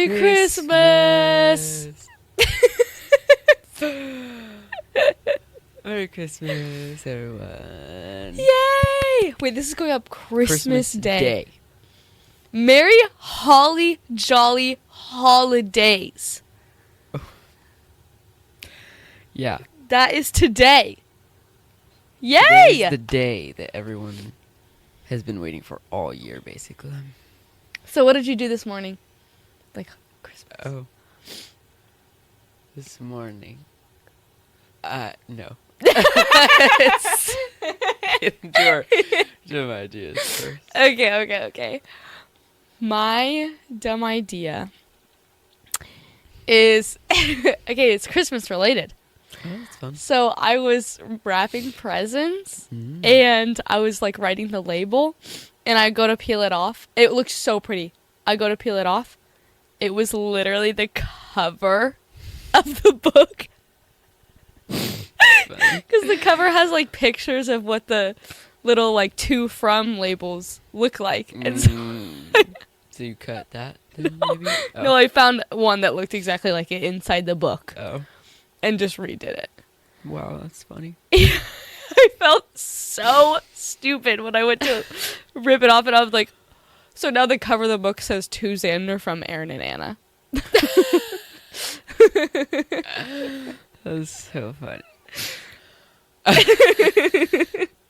Merry Christmas! Merry Christmas, everyone. Yay! Wait, this is going up Christmas Day. Day. Merry Holly Jolly Holidays. Yeah. That is today. Yay! Today is the day that everyone has been waiting for all year, basically. So what did you do this morning? Like Christmas. Oh. This morning. No. It's do my ideas first. Okay. My dumb idea is okay, it's Christmas related. Oh, that's fun. So I was wrapping presents Mm. and I was like writing the label and I go to peel it off. It looks so pretty. I go to peel it off. It was literally the cover of the book. Because the cover has like pictures of what the little like to from labels look like. And So you cut that then, maybe? Oh. no, I found one that looked exactly like it inside the book Oh. and just redid it. Wow, that's funny. I felt so stupid when I went to rip it off and I was like, so now the cover of the book says to Xander from Aaron and Anna. That's so funny.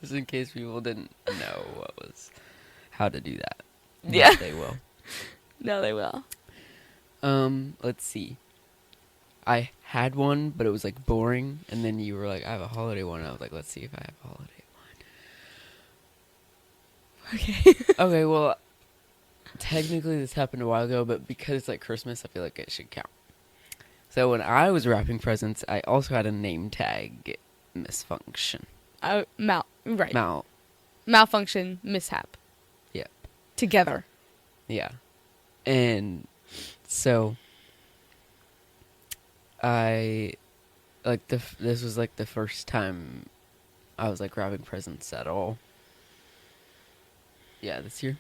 Just in case people didn't know how to do that. Yeah. They will. No, they will. Let's see. I had one, but it was like boring, and then you were like, I have a holiday one. I was like, let's see if I have a holiday one. Okay. Okay, well, technically this happened a while ago, but because it's like Christmas, I feel like it should count. So when I was wrapping presents, I also had a name tag misfunction. Right. Malfunction, mishap. Yeah. Together. Yeah. And so this was like the first time I was like wrapping presents at all. Yeah, this year.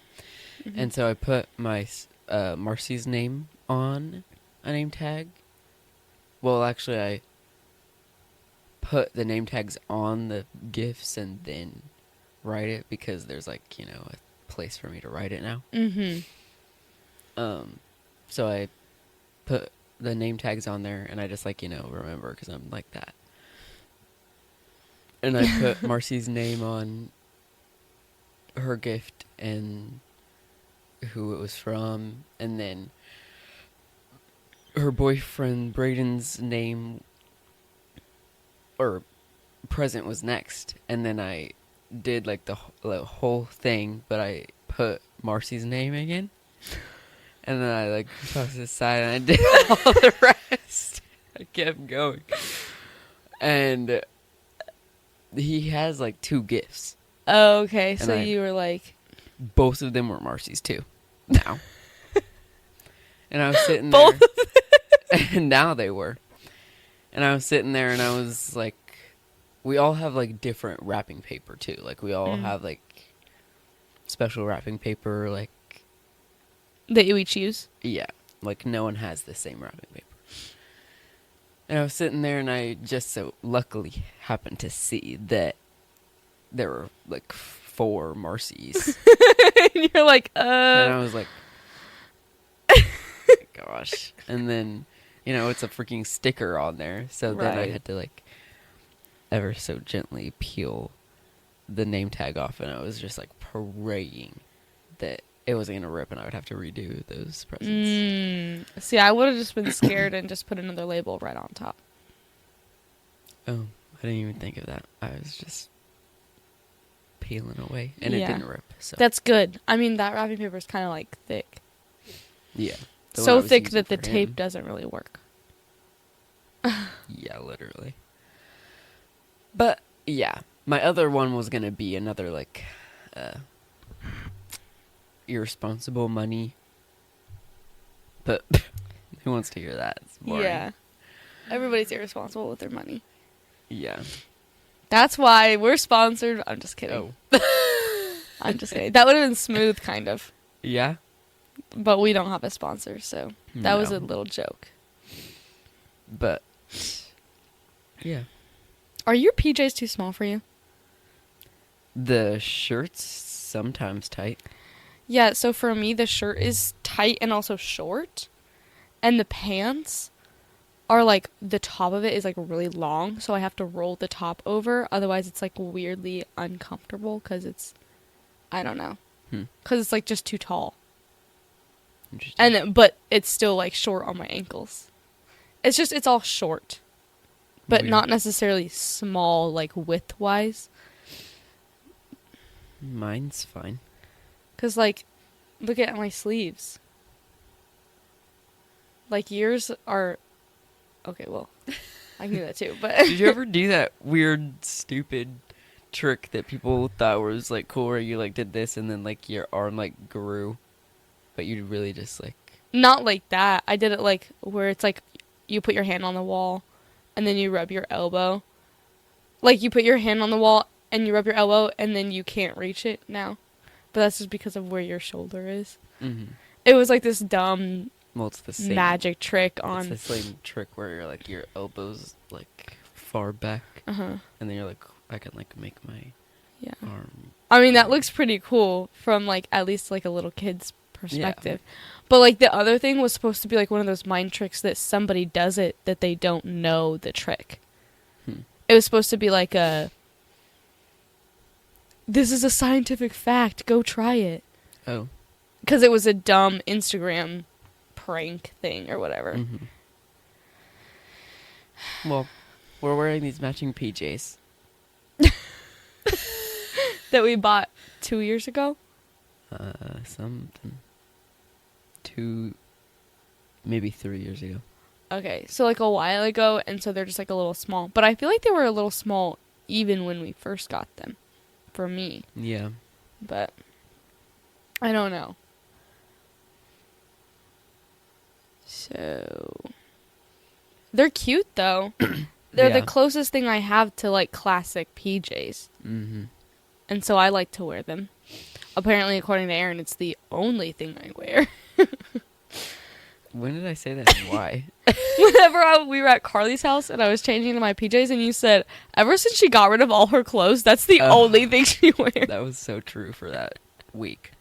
Mm-hmm. And so I put my Marcy's name on a name tag. Well, actually, I put the name tags on the gifts and then write it because there's like, a place for me to write it now. Mm-hmm. So I put the name tags on there and I just remember because I'm like that. And I put Marcy's name on her gift and who it was from, and then her boyfriend Braden's name or present was next, and then I did like the whole thing, but I put Marcy's name again, and then I like tossed it aside and I did all the rest. I kept going, and he has like 2 gifts. Oh, okay. So And you were like... Both of them were Marcy's too. Now. And I was sitting Both there. And now they were. And I was sitting there and I was like, we all have like different wrapping paper too. Like we all have like special wrapping paper, like... That you each use? Yeah. Like no one has the same wrapping paper. And I was sitting there and I just so luckily happened to see that there were like 4 Marcy's. And you're like, And I was like, gosh. And then, it's a freaking sticker on there. So then I Right. had to like ever so gently peel the name tag off. And I was just like praying that it wasn't going to rip and I would have to redo those presents. See, I would have just been scared and just put another label right on top. Oh, I didn't even think of that. I was just peeling away and it Yeah. didn't rip. So That's good. I mean, that wrapping paper is kind of like thick. yeah. The one I So was thick using that the for tape him. doesn't really work. Yeah, literally. But yeah, my other one was gonna be another like irresponsible money. But who wants to hear that? It's boring. Yeah. Everybody's irresponsible with their money. Yeah. That's why we're sponsored. I'm just kidding. Oh. I'm just kidding. That would have been smooth, kind of. Yeah. but we don't have a sponsor, so that was a No. little joke. But yeah, Are your PJs too small for you? the shirt's sometimes tight. Yeah, so for me, the shirt is tight and also short, and the pants are like the top of it is like really long, so I have to roll the top over. Otherwise, it's like weirdly uncomfortable because it's, I don't know, because it's like just too tall. Interesting. But it's still like short on my ankles. It's all short, but Weird. not necessarily small like width wise. Mine's fine. Cause like, look at my sleeves. Like yours are, okay. Well, I can do that too. But Did you ever do that weird, stupid trick that people thought was like cool, where you like did this and then like your arm like grew, but you really just like not like that. I did it like where it's like you put your hand on the wall, and then you rub your elbow. Like you put your hand on the wall and you rub your elbow, and then you can't reach it now. But that's just because of where your shoulder is. Mm-hmm. It was like this dumb Well, it's the same magic trick It's on. the same trick where you're like your elbows like far back, Uh-huh. and then you're like, I can like make my Yeah. arm. I mean, that looks pretty cool from like at least like a little kid's perspective. But like the other thing was supposed to be like one of those mind tricks that somebody does it that they don't know the trick. It was supposed to be like this is a scientific fact, go try it. Oh. Because it was a dumb Instagram prank thing or whatever. Mm-hmm. Well, we're wearing these matching PJs. That we bought 2 years ago. Something. 2, maybe 3 years ago. Okay, so like a while ago, and so they're just like a little small. But I feel like they were a little small even when we first got them, for me. Yeah. But I don't know. So they're cute though. They're Yeah. the closest thing I have to like classic PJs, Mm-hmm. and so I like to wear them. Apparently, according to Aaron, it's the only thing I wear. When did I say that and why? Whenever we were at Carly's house and I was changing into my PJs, and you said, ever since she got rid of all her clothes, that's the only thing she wears. That was so true for that week.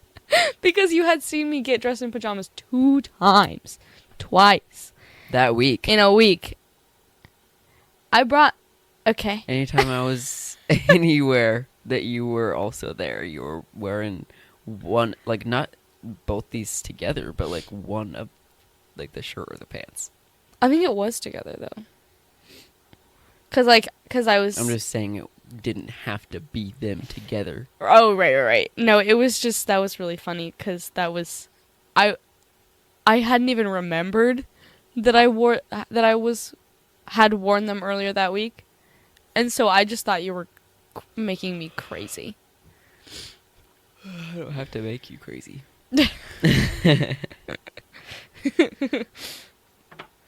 Because you had seen me get dressed in pajamas 2 times. Twice. That week. In a week. I brought... Okay. Anytime I was anywhere that you were also there, you were wearing one, like not both these together, but like one of like the shirt or the pants. I think it was together, though. Because I was... I'm just saying it didn't have to be them together. Oh, right. No, it was just... That was really funny, because that was... I hadn't even remembered that had worn them earlier that week. And so I just thought you were making me crazy. I don't have to make you crazy.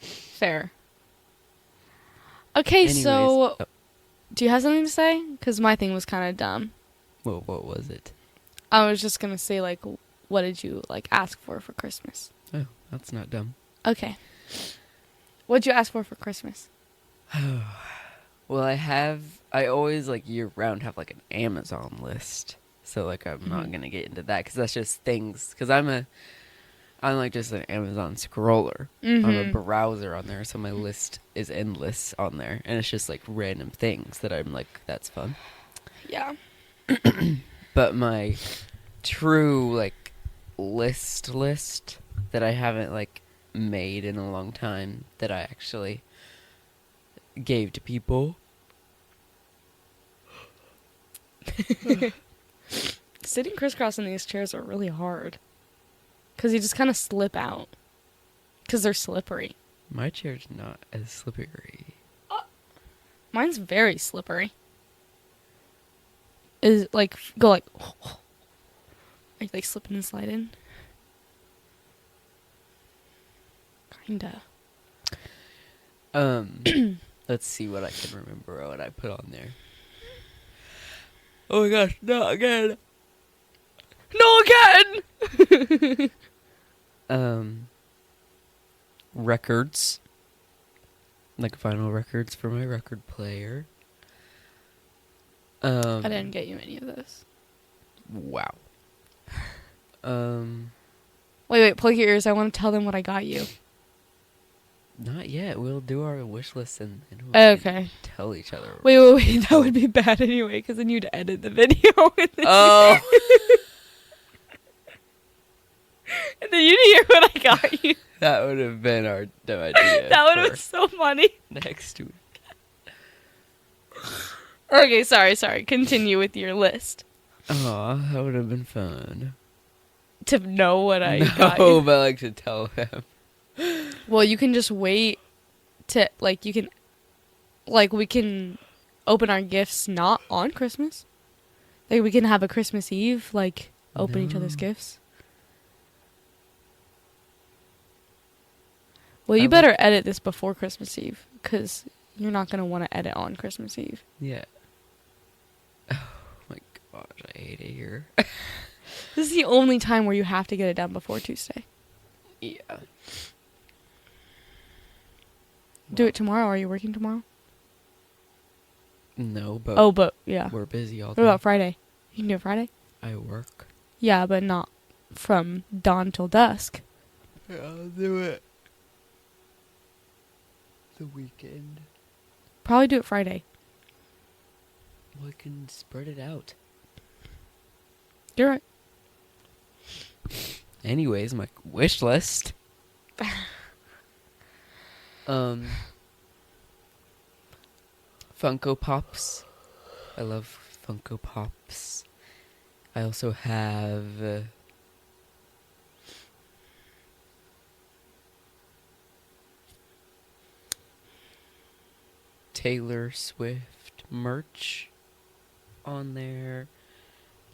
Fair. Okay, Anyways, so... oh, Do you have something to say? Because my thing was kind of dumb. what was it? I was just going to say, like, what did you, like, ask for Christmas? Oh, that's not dumb. Okay. What'd you ask for Christmas? Well, I always, like, year-round have, like, an Amazon list. So, like, I'm not going to get into that because that's just things. Because I'm like, just an Amazon scroller. I'm a browser on there, so my list is endless on there. And it's just, like, random things that I'm like, that's fun. Yeah. But my true, like, list that I haven't, like, made in a long time that I actually gave to people. Sitting crisscross in these chairs are really hard. Because you just kind of slip out. Because they're slippery. My chair's not as slippery. Mine's very slippery. Is like, go like... Are you like slipping and sliding? Kinda. Let's see what I can remember what I put on there. Oh my gosh, not again. No, again! Records, like vinyl records for my record player. I didn't get you any of this. Wow. Wait, plug your ears. I want to tell them what I got you. Not yet. We'll do our wish list and we'll Okay. tell each other. Wait. That would be bad anyway, because then you'd edit the video. Oh. And then you'd hear what I got you. That would have been our dumb idea. That would have been so funny. Next week. Okay, sorry. Continue with your list. Aw, that would have been fun. To know what I got you. No, but I like to tell them. Well, you can just wait to, like, you can, like, we can open our gifts not on Christmas. Like, we can have a Christmas Eve, like, open each other's No. gifts. Well, you better edit this before Christmas Eve, because you're not going to want to edit on Christmas Eve. Yeah. Oh my gosh, I hate it here. This is the only time where you have to get it done before Tuesday. Yeah. Do it tomorrow. Are you working tomorrow? No, but But, yeah. we're busy all What day. about Friday? You can do it Friday? I work. Yeah, but not from dawn till dusk. Yeah, I'll do it. The weekend. Probably do it Friday. Well, I can spread it out. You're right. Anyways, my wish list. Funko Pops. I love Funko Pops. I also have Taylor Swift merch on there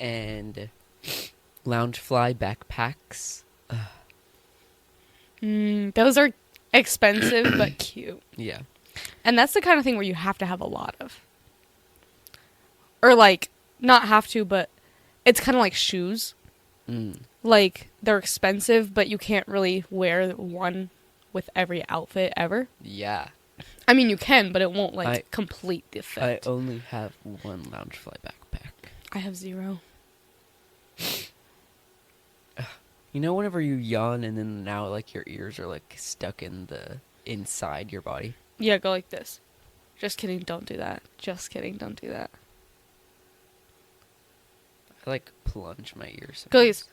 and Loungefly backpacks. Those are expensive but cute. Yeah. And that's the kind of thing where you have to have a lot of. Or, like, not have to, but it's kind of like shoes. Like, they're expensive, but you can't really wear one with every outfit ever. Yeah. I mean, you can, but it won't, like, I- complete the I fit. only have one Loungefly backpack. I have 0. You know whenever you yawn and then now like your ears are like stuck in the inside your body? Yeah, go like this. Just kidding, don't do that. Just kidding, don't do that. I like plunge my ears. Go like this.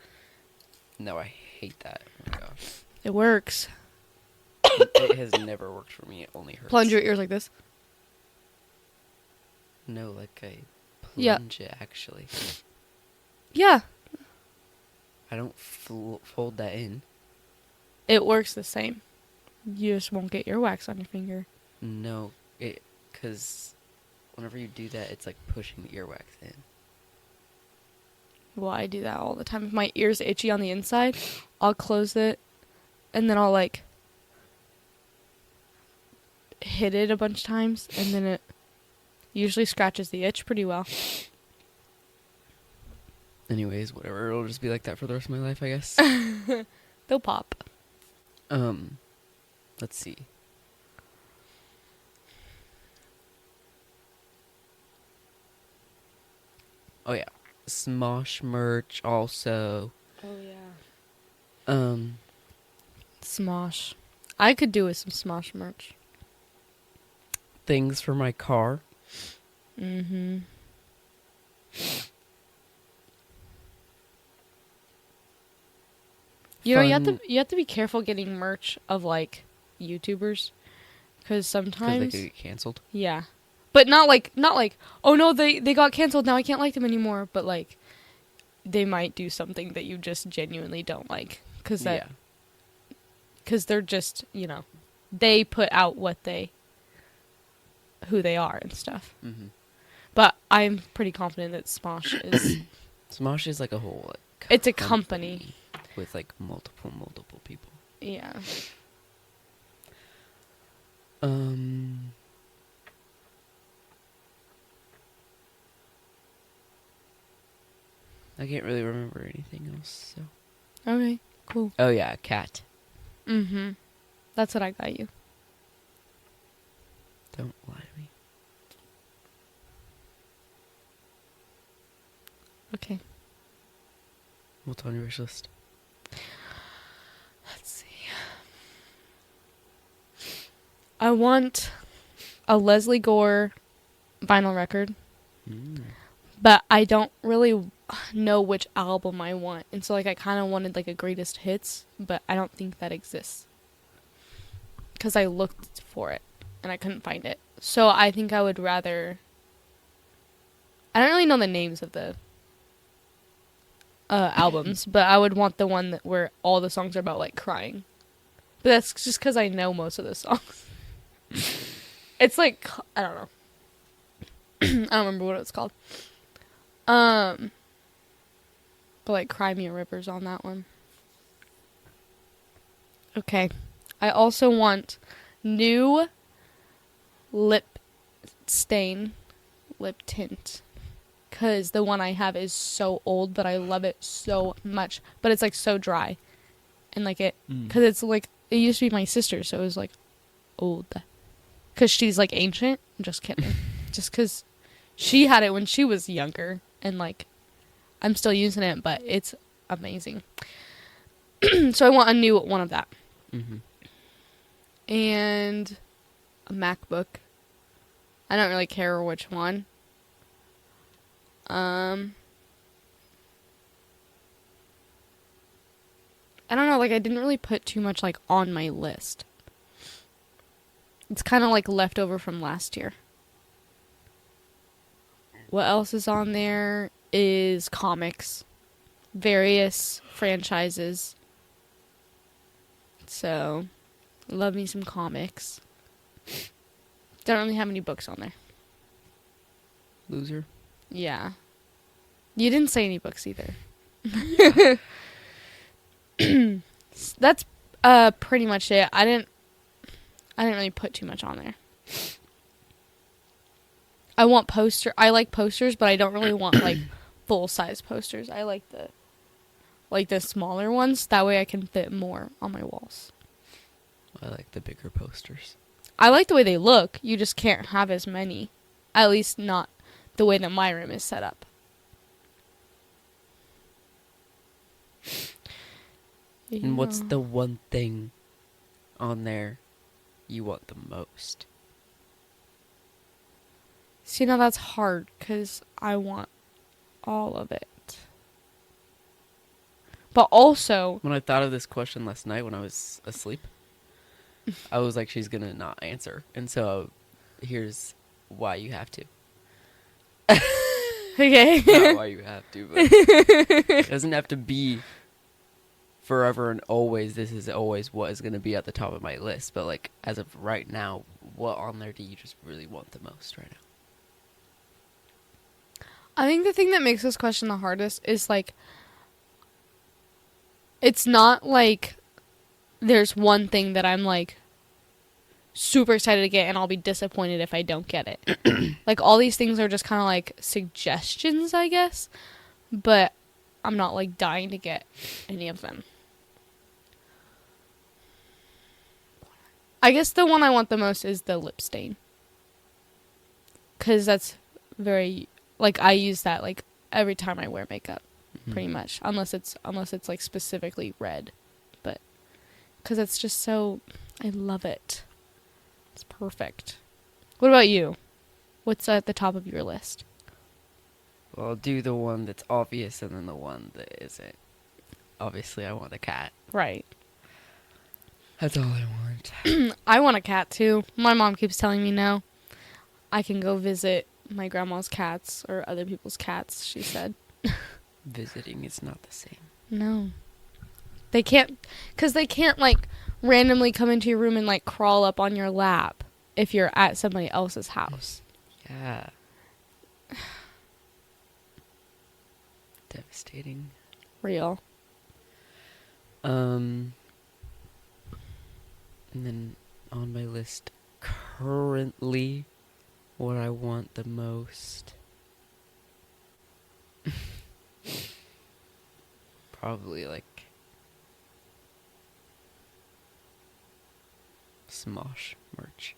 No, I hate that. Oh my gosh. It works. It has never worked for me. It only hurts. Plunge your ears like this. No, like I Yeah. plunge it actually. Yeah, I don't fold that in. it works the same. You just won't get earwax on your finger. No, because whenever you do that, it's like pushing the earwax in. Well, I do that all the time. If my ear's itchy on the inside, I'll close it, and then I'll, like, hit it a bunch of times, and then it usually scratches the itch pretty well. Anyways, whatever. It'll just be like that for the rest of my life, I guess. They'll pop. Let's see. Oh yeah, Smosh merch also. Oh, yeah. Smosh. I could do with some Smosh merch. Things for my car. Mm-hmm. You know, Fun- you have to be careful getting merch of, like, YouTubers, because Because they sometimes could get canceled. yeah, but not like oh no, they got canceled, now I can't like them anymore, but like they might do something that you just genuinely don't like because Yeah. they're just, you know, they put out who they are and stuff. Mm-hmm. But I'm pretty confident that Smosh is Smosh is like a whole. Like, it's a company. with like multiple people. Yeah. I can't really remember anything else. So Okay. Cool. Oh yeah, cat. Mm-hmm. That's what I got you. Don't lie to me. Okay. What's on your wish list? Let's see. I want a Leslie Gore vinyl record, but I don't really know which album I want. And so, like, I kind of wanted, like, a greatest hits, but I don't think that exists. Because I looked for it, and I couldn't find it. So I think I would rather... I don't really know the names of the albums, but I would want the one that where all the songs are about, like, crying. But that's just because I know most of the songs. It's like, I don't know. I don't remember what it's called. But like Cry Me a River's on that one. Okay. I also want new lip tint. Because the one I have is so old, but I love it so much. But it's like so dry. And like it, because it's like, it used to be my sister, so it was like old. Because she's like ancient. I'm just kidding. Just because she had it when she was younger. And like, I'm still using it, but it's amazing. So I want a new one of that. Mm-hmm. And a MacBook. I don't really care which one. I don't know, like I didn't really put too much like on my list. It's kind of like leftover from last year. What else is on there is comics. Various franchises. So, love me some comics. Don't really have any books on there. Loser. Yeah. You didn't say any books either. That's pretty much it. I didn't really put too much on there. I want I like posters, but I don't really want like full size posters. I like the smaller ones. That way I can fit more on my walls. I like the bigger posters. I like the way they look. You just can't have as many. At least not the way that my room is set up. And what's the one thing on there you want the most? See, now that's hard because I want all of it. But also... When I thought of this question last night when I was asleep, I was like, she's going to not answer. And so here's why you have to. Okay. Not why you have to, but it doesn't have to be forever and always. This is always what is going to be at the top of my list. But like as of right now, what on there do you just really want the most right now? I think the thing that makes this question the hardest is like, it's not like there's one thing that I'm like super excited to get and I'll be disappointed if I don't get it. Like all these things are just kind of like suggestions, I guess, but I'm not like dying to get any of them. I guess the one I want the most is the lip stain. 'Cause that's very, like I use that like every time I wear makeup. Pretty much, unless it's like specifically red, but because it's just so, I love it. It's perfect. What about you? What's at the top of your list? Well, I'll do the one that's obvious and then the one that isn't. Obviously, I want a cat. Right. That's all I want. I want a cat too. My mom keeps telling me no. I can go visit my grandma's cats or other people's cats, she said. Visiting is not the same. No. They can't, because they can't, like, randomly come into your room and, like, crawl up on your lap if you're at somebody else's house. Yeah. Devastating. Real. And then on my list currently, what I want the most... Probably like Smosh merch.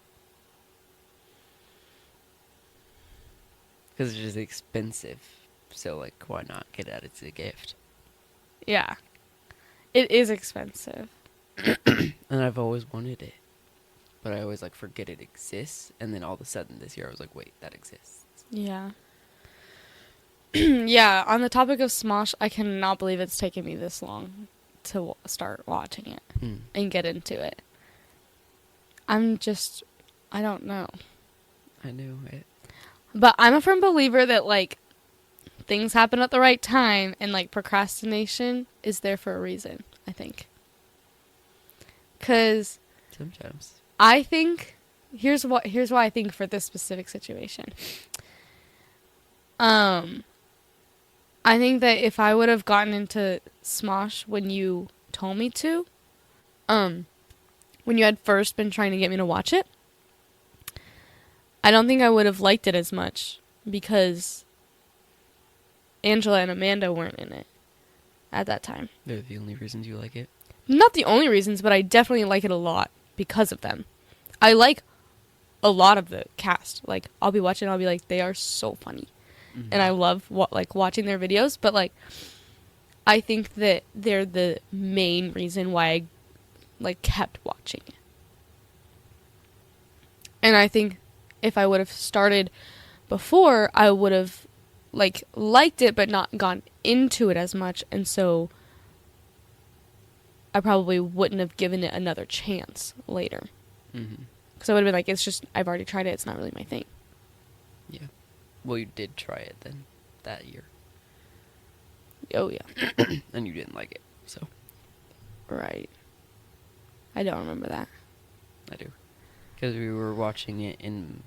Because it's just expensive. So, like, why not get it as a gift? Yeah. It is expensive. And I've always wanted it. But I always, like, forget it exists. And then all of a sudden this year I was like, wait, that exists. Yeah. Yeah, on the topic of Smosh, I cannot believe it's taken me this long to start watching it and get into it. I don't know. I know it. But I'm a firm believer that, like, things happen at the right time, and, like, procrastination is there for a reason, I think. Because Sometimes. I think, here's why I think for this specific situation. I think that if I would have gotten into Smosh when you told me to, when you had first been trying to get me to watch it, I don't think I would have liked it as much because Angela and Amanda weren't in it at that time. They're the only reasons you like it. Not the only reasons, but I definitely like it a lot because of them. I like a lot of the cast. Like, I'll be watching, I'll be like, they are so funny. Mm-hmm. And I love watching their videos, but, like, I think that they're the main reason why I, like, kept watching it. And I think if I would have started before, I would have, like, liked it but not gone into it as much, and so I probably wouldn't have given it another chance later. Mm-hmm. Because I would have been like, it's just, I've already tried it, it's not really my thing. Yeah. Well, you did try it then, that year. Oh, yeah. And you didn't like it, so. Right. I don't remember that. I do. Because we were watching it in...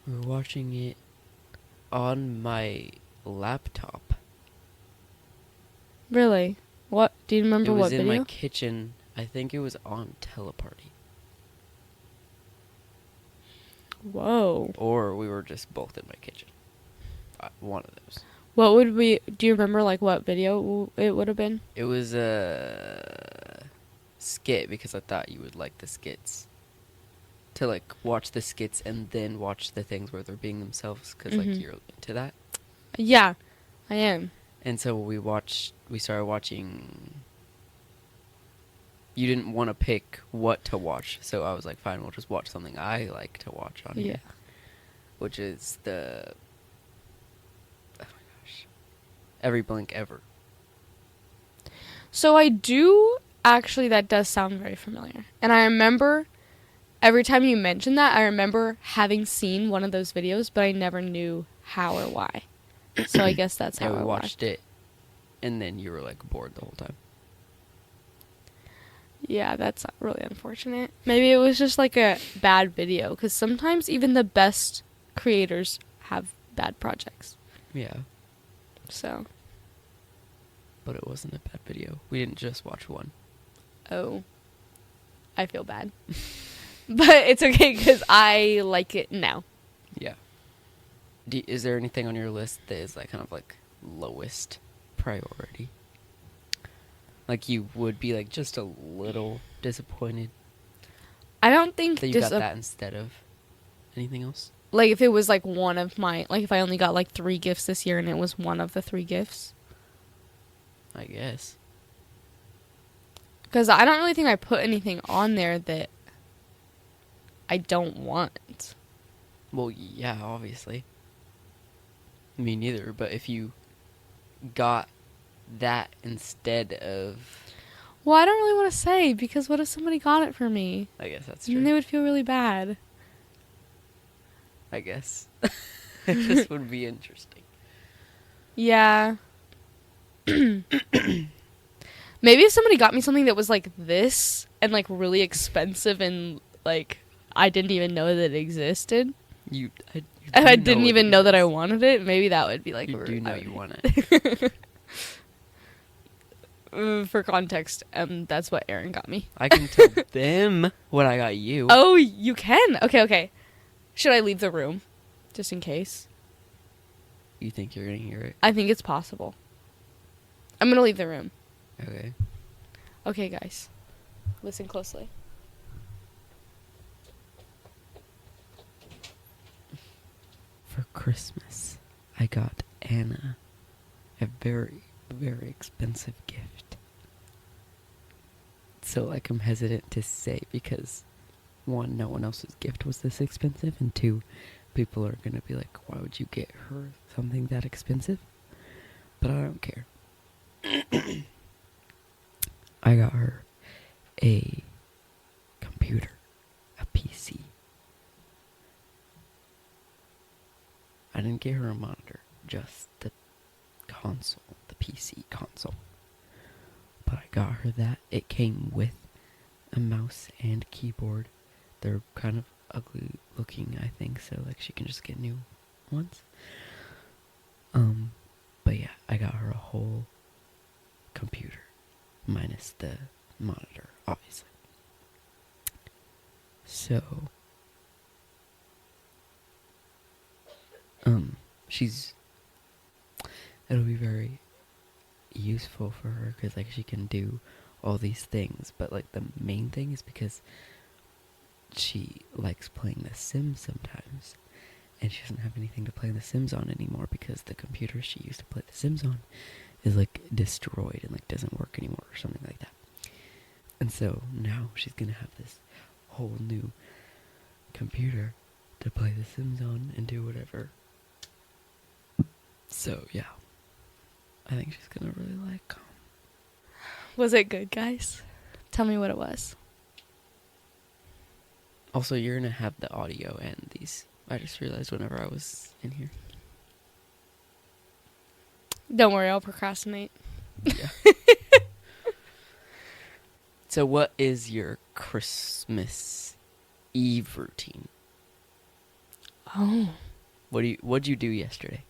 We were watching it on my laptop. Really? What? Do you remember what It was video? in my kitchen. I think it was on Teleparty. Whoa. Or we were just both in my kitchen. One of those. What would we... Do you remember, like, what video it would have been? It was a skit because I thought you would like the skits. To, like, watch the skits and then watch the things where they're being themselves because, like, you're into that. Yeah, I am. And so we started watching... You didn't want to pick what to watch, so I was like, fine, we'll just watch something I like to watch on here. Which is the... Oh my gosh. Every Blink Ever. So I do... Actually, that does sound very familiar. And I remember... Every time you mentioned that, I remember having seen one of those videos, but I never knew how or why. So I guess that's how I I watched it, and then you were, like, bored the whole time. Yeah, that's really unfortunate. Maybe it was just, like, a bad video, because sometimes even the best creators have bad projects. Yeah. So. But it wasn't a bad video. We didn't just watch one. Oh. I feel bad. But it's okay, because I like it now. Yeah. Is there anything on your list that is, like, kind of, like, lowest priority? Like, you would be, like, just a little disappointed I don't think that you got that instead of anything else? Like, if it was, like, one of my... Like, if I only got, like, 3 gifts this year and it was one of the 3 gifts. I guess. Because I don't really think I put anything on there that I don't want. Well, yeah, obviously. Me neither, but if you got that instead of... Well, I don't really want to say, because what if somebody got it for me? I guess that's And true. they would feel really bad. I guess. It just would be interesting. Yeah. Maybe if somebody got me something that was, like, this, and, like, really expensive, and, like, I didn't even know that it existed. You And I didn't even know that I wanted it. Maybe that would be, like... You do know you want it. For context, that's what Aaron got me. I can tell them what I got you. Oh, you can? Okay. Should I leave the room? Just in case. You think you're gonna hear it? I think it's possible. I'm gonna leave the room. Okay. Okay, guys. Listen closely. For Christmas, I got Anna a very, very expensive gift. So, like, I'm hesitant to say because, one, no one else's gift was this expensive, and two, people are going to be like, why would you get her something that expensive? But I don't care. I got her a computer, a PC. I didn't get her a monitor, just the console, the PC console. But I got her that. It came with a mouse and keyboard. They're kind of ugly looking, I think, so like she can just get new ones. But yeah, I got her a whole computer, minus the monitor, obviously. So, it'll be very useful for her because like she can do all these things, but like the main thing is because she likes playing The Sims sometimes, and she doesn't have anything to play The Sims on anymore because the computer she used to play The Sims on is like destroyed and like doesn't work anymore or something like that. And so now she's gonna have this whole new computer to play The Sims on and do whatever. So yeah, I think she's gonna really like. Was it good, guys? Tell me what it was. Also, you're gonna have the audio and these. I just realized whenever I was in here. Don't worry, I'll procrastinate. Yeah. So, what is your Christmas Eve routine? Oh. What'd you do yesterday?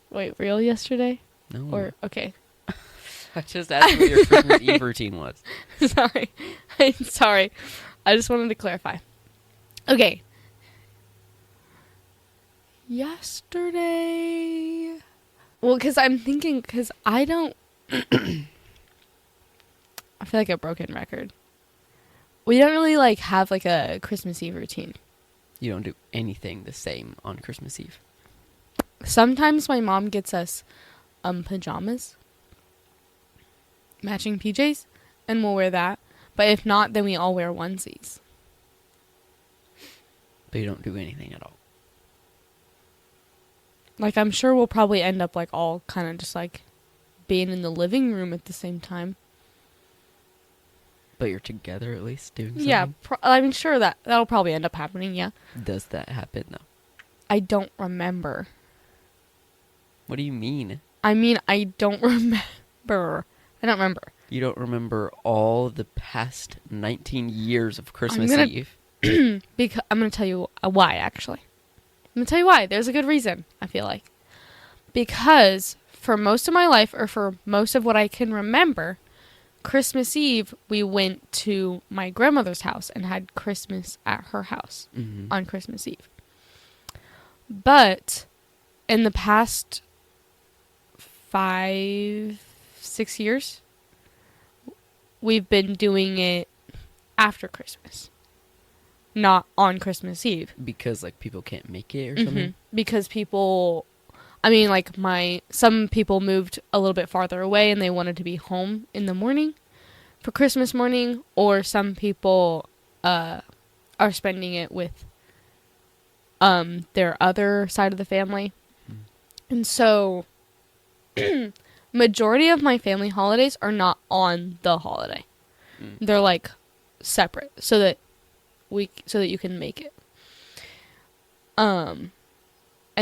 Wait, real yesterday? No. Or, okay. I just asked what your Christmas Eve routine was. Sorry. I'm sorry. I just wanted to clarify. Okay. Yesterday. Well, because I'm thinking, because I don't. I feel like a broken record. We don't really, like, have, like, a Christmas Eve routine. You don't do anything the same on Christmas Eve. Sometimes my mom gets us pajamas. Matching PJs. And we'll wear that. But if not, then we all wear onesies. But you don't do anything at all. Like, I'm sure we'll probably end up, like, all kind of just, like, being in the living room at the same time. But you're together at least doing something? Yeah, I'm sure that'll probably end up happening, yeah. Does that happen, though? I don't remember. What do you mean? I mean, I don't remember. I don't remember. You don't remember all the past 19 years of Christmas Eve? Because I'm going to tell you why, actually. I'm going to tell you why. There's a good reason, I feel like. Because for most of my life, or for most of what I can remember, Christmas Eve, we went to my grandmother's house and had Christmas at her house on Christmas Eve. But in the past 5-6 years, we've been doing it after Christmas, not on Christmas Eve. Because, like, people can't make it or something? Because people, I mean, like, some people moved a little bit farther away and they wanted to be home in the morning for Christmas morning, or some people are spending it with their other side of the family. And so majority of my family holidays are not on the holiday. They're like separate so that you can make it. And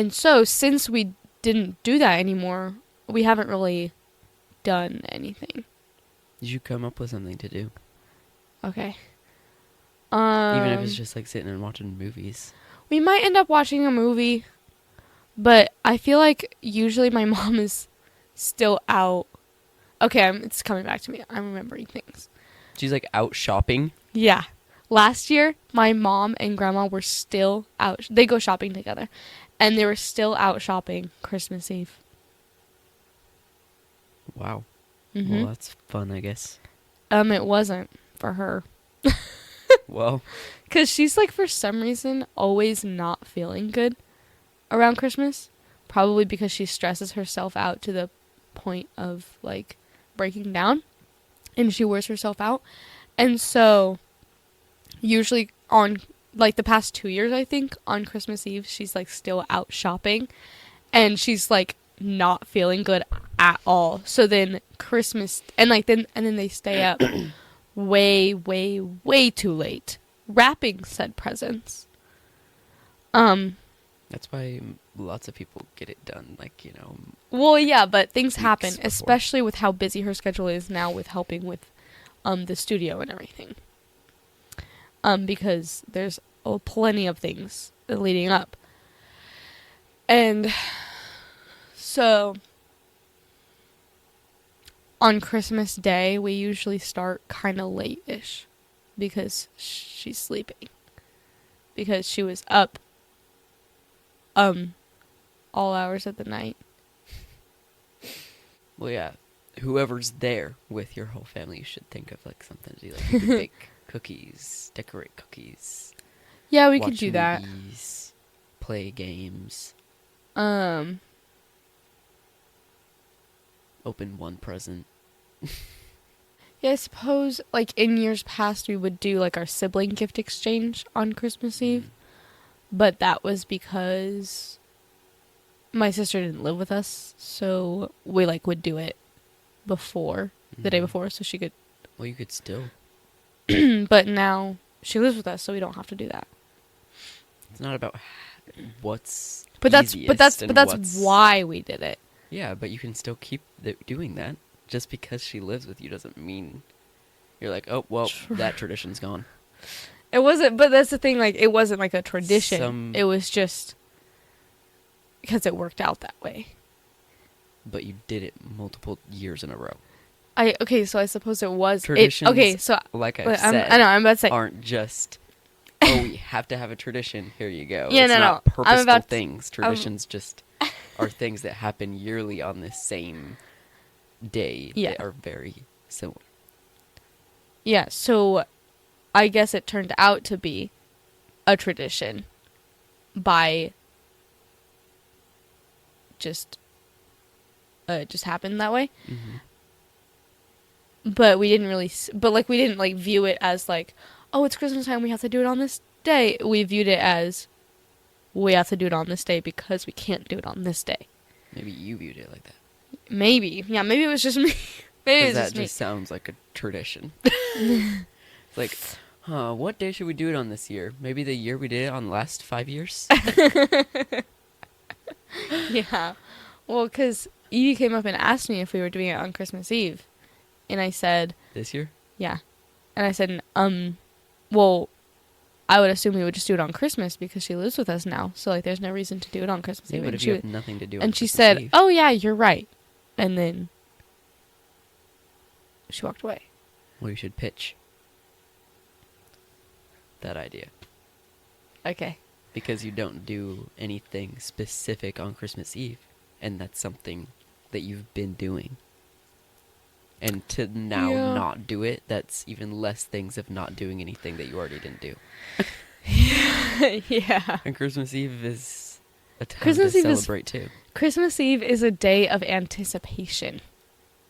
so since we didn't do that anymore, we haven't really done anything. You should come up with something to do. Okay. Even if it's just like sitting and watching movies. We might end up watching a movie, but I feel like usually my mom is still out. Okay, it's coming back to me. I'm remembering things. She's like out shopping? Yeah. Last year, my mom and grandma were still out. They go shopping together. And they were still out shopping Christmas Eve. Wow. Well, that's fun, I guess. It wasn't for her. Well, Because she's, like, for some reason, always not feeling good around Christmas. Probably because she stresses herself out to the point of, like, breaking down. And she wears herself out. And so, usually on, like, the past 2 years, I think, on Christmas Eve, she's, like, still out shopping. And she's, like, not feeling good at all. So then Christmas, and, like, then they stay up way, way, way too late wrapping said presents. that's why lots of people get it done, like, Well, yeah, but things happen, before. especially with how busy her schedule is now with helping with the studio and everything. Because there's plenty of things leading up. And so on Christmas Day, we usually start kind of late-ish because she's sleeping. Because she was up all hours of the night. Well, yeah, whoever's there with your whole family, you should think of, like, something to do. Like, you could bake cookies, decorate cookies. Yeah, we could watch do that. movies, play games, Um, open one present. yeah, I suppose, like, in years past, we would do, like, our sibling gift exchange on Christmas Eve. But that was because my sister didn't live with us, so we, like, would do it before, the day before, so she could... Well, you could still. But now she lives with us, so we don't have to do that. It's not about what's But that's what's... why we did it. Yeah, but you can still keep doing that. Just because she lives with you doesn't mean you're like, oh, well, that tradition's gone. It wasn't, but that's the thing, like, it wasn't like a tradition. It was just because it worked out that way. But you did it multiple years in a row. Okay, so I suppose it was. Traditions, okay, so like I said, I know, I'm about to say, aren't just, oh, we have to have a tradition, here you go. Yeah, it's no, not no. purposeful things. Traditions just are things that happen yearly on the same day that are very similar. Yeah, so I guess it turned out to be a tradition by just happened that way. Mm-hmm. But we didn't really, we didn't, like, view it as, like, oh, it's Christmas time, we have to do it on this day. We viewed it as, we have to do it on this day because we can't do it on this day. Maybe you viewed it like that. Maybe. Yeah, maybe it was just me. Maybe it was that just me. just sounds like a tradition. It's like, what day should we do it on this year? Maybe the year we did it on the last 5 years? Yeah. Well, because Evie came up and asked me if we were doing it on Christmas Eve. And I said... This year? Yeah. And I said, well, I would assume we would just do it on Christmas because she lives with us now. So, like, there's no reason to do it on Christmas Eve. But if you have nothing to do on and she Christmas said, Eve. oh, yeah, you're right. And then she walked away. Well, you should pitch that idea. Okay. Because you don't do anything specific on Christmas Eve. And that's something that you've been doing. And to now not do it, that's even less things of not doing anything that you already didn't do. Yeah. And Christmas Eve is a time Christmas to Eve celebrate too. Christmas Eve is a day of anticipation.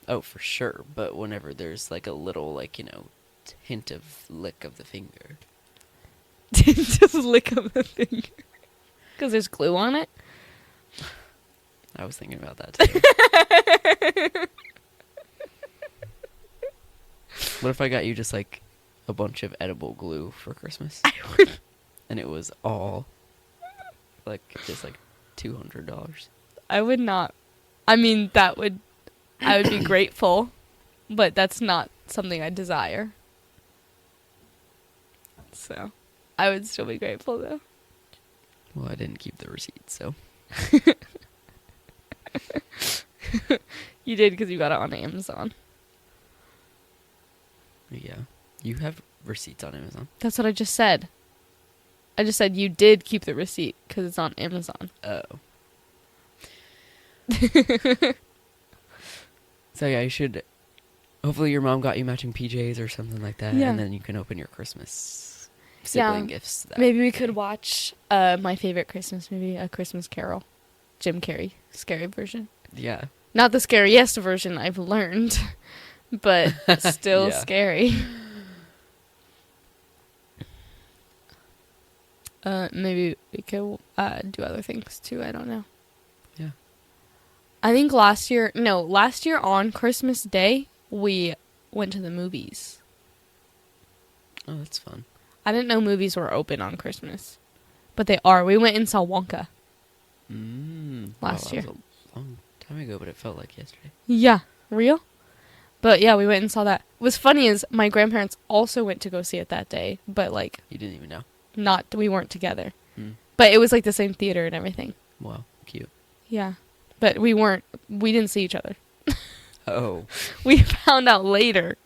Oh, for sure. But whenever there's like a little, like, hint of lick of the finger. Just lick of the finger. Because there's glue on it? I was thinking about that too. What if I got you just like a bunch of edible glue for Christmas? I would. And it was all like just like $200. I would not. I mean, I would be grateful, but that's not something I desire. So, I would still be grateful though. Well, I didn't keep the receipt, so. You did because you got it on Amazon. Yeah. You have receipts on Amazon. That's what I just said. I just said you did keep the receipt because it's on Amazon. Oh. So yeah, you should Hopefully your mom got you matching PJs or something like that, Yeah. and then you can open your Christmas sibling gifts. That Maybe we day. could watch my favorite Christmas movie, A Christmas Carol. Jim Carrey, scary version. Yeah. Not the scariest version I've learned, but still Yeah. scary. Maybe we could do other things too. I don't know. Yeah. I think last year on Christmas Day, we went to the movies. Oh, that's fun. I didn't know movies were open on Christmas, but they are. We went and saw Wonka. Last year. That was a long time ago, but it felt like yesterday. Yeah, real? But yeah, we went and saw that. What's funny is my grandparents also went to go see it that day, but like You didn't even know. we weren't together. Hmm. But it was like the same theater and everything. Wow, cute. Yeah. But we didn't see each other. Oh, We found out later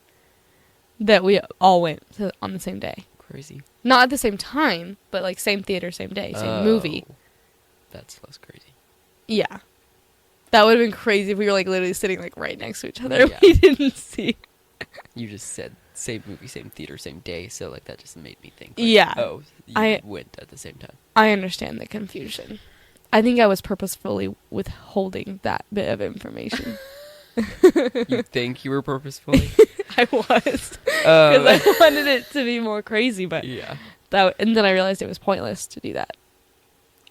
that we all went on the same day. crazy. Not at the same time, but like same theater, same day, same movie. Oh, that's less crazy. Yeah. That would have been crazy if we were like literally sitting like right next to each other. Yeah. We didn't see. You just said same movie, same theater, same day, so like that just made me think. Yeah. Oh, you I- went at the same time. I understand the confusion. I think I was purposefully withholding that bit of information. You think you were purposefully? I was. Because I wanted it to be more crazy, but Yeah. and then I realized it was pointless to do that.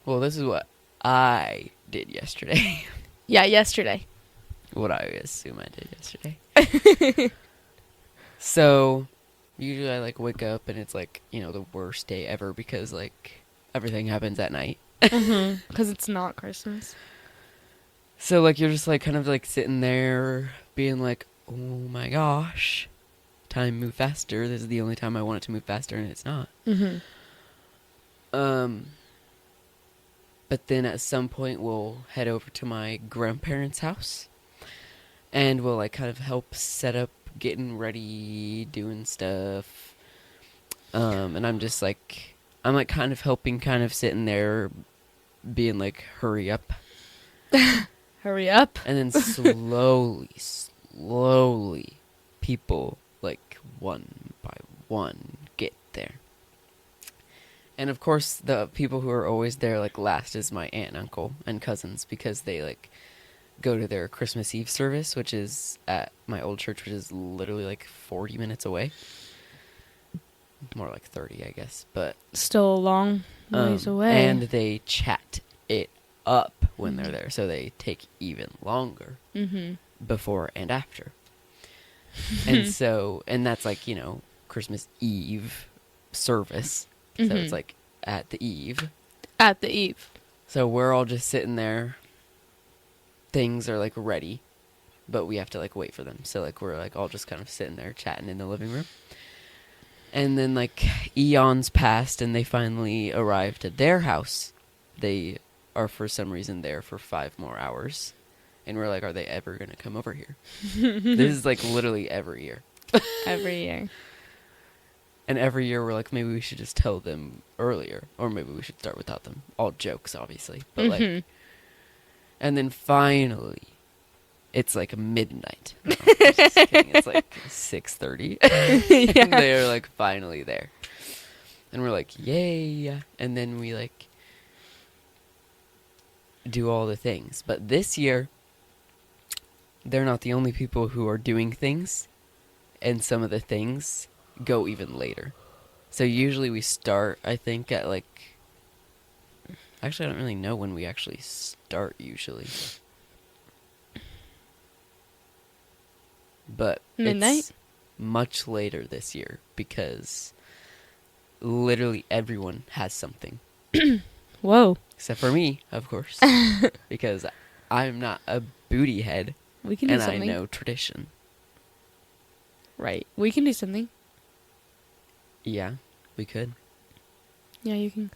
Well, this is what I did yesterday. Yeah, yesterday. What I assume I did yesterday. So, usually I like wake up and it's like, the worst day ever because like everything happens at night. Because it's not Christmas. So like you're just like kind of like sitting there being like, oh my gosh, time move faster. This is the only time I want it to move faster and it's not. Mm-hmm. But then at some point we'll head over to my grandparents' house and we'll like kind of help set up, getting ready, doing stuff. And I'm like kind of helping, kind of sitting there being like, hurry up. Hurry up. And then slowly, people, like, one by one, get there. And, of course, the people who are always there, like, last is my aunt and uncle and cousins, because they, like, go to their Christmas Eve service, which is at my old church, which is literally, like, 40 minutes away. More like 30, I guess, but... Still a long ways away. And they chat it up when they're there, so they take even longer before and after. And that's like, Christmas Eve service. So it's like at the eve. At the eve. So we're all just sitting there. Things are like ready, but we have to like wait for them. So like we're like all just kind of sitting there chatting in the living room. And then like eons passed and they finally arrived at their house. They are for some reason there for 5 more hours. And we're like, are they ever going to come over here? This is like literally every year. Every year. And every year we're like, maybe we should just tell them earlier. Or maybe we should start without them. All jokes, obviously. But like, and then finally, it's like midnight. No, I'm just kidding. It's like 6:30. And they're like finally there. And we're like, yay. And then we like do all the things. But this year, they're not the only people who are doing things. And some of the things go even later. So usually we start, I think, at like... Actually, I don't really know when we actually start usually. But Midnight? it's much later this year because literally everyone has something. Whoa. Except for me, of course. Because I'm not a booty head We can do and something. I know tradition. Right. We can do something. Yeah, we could. Yeah, you can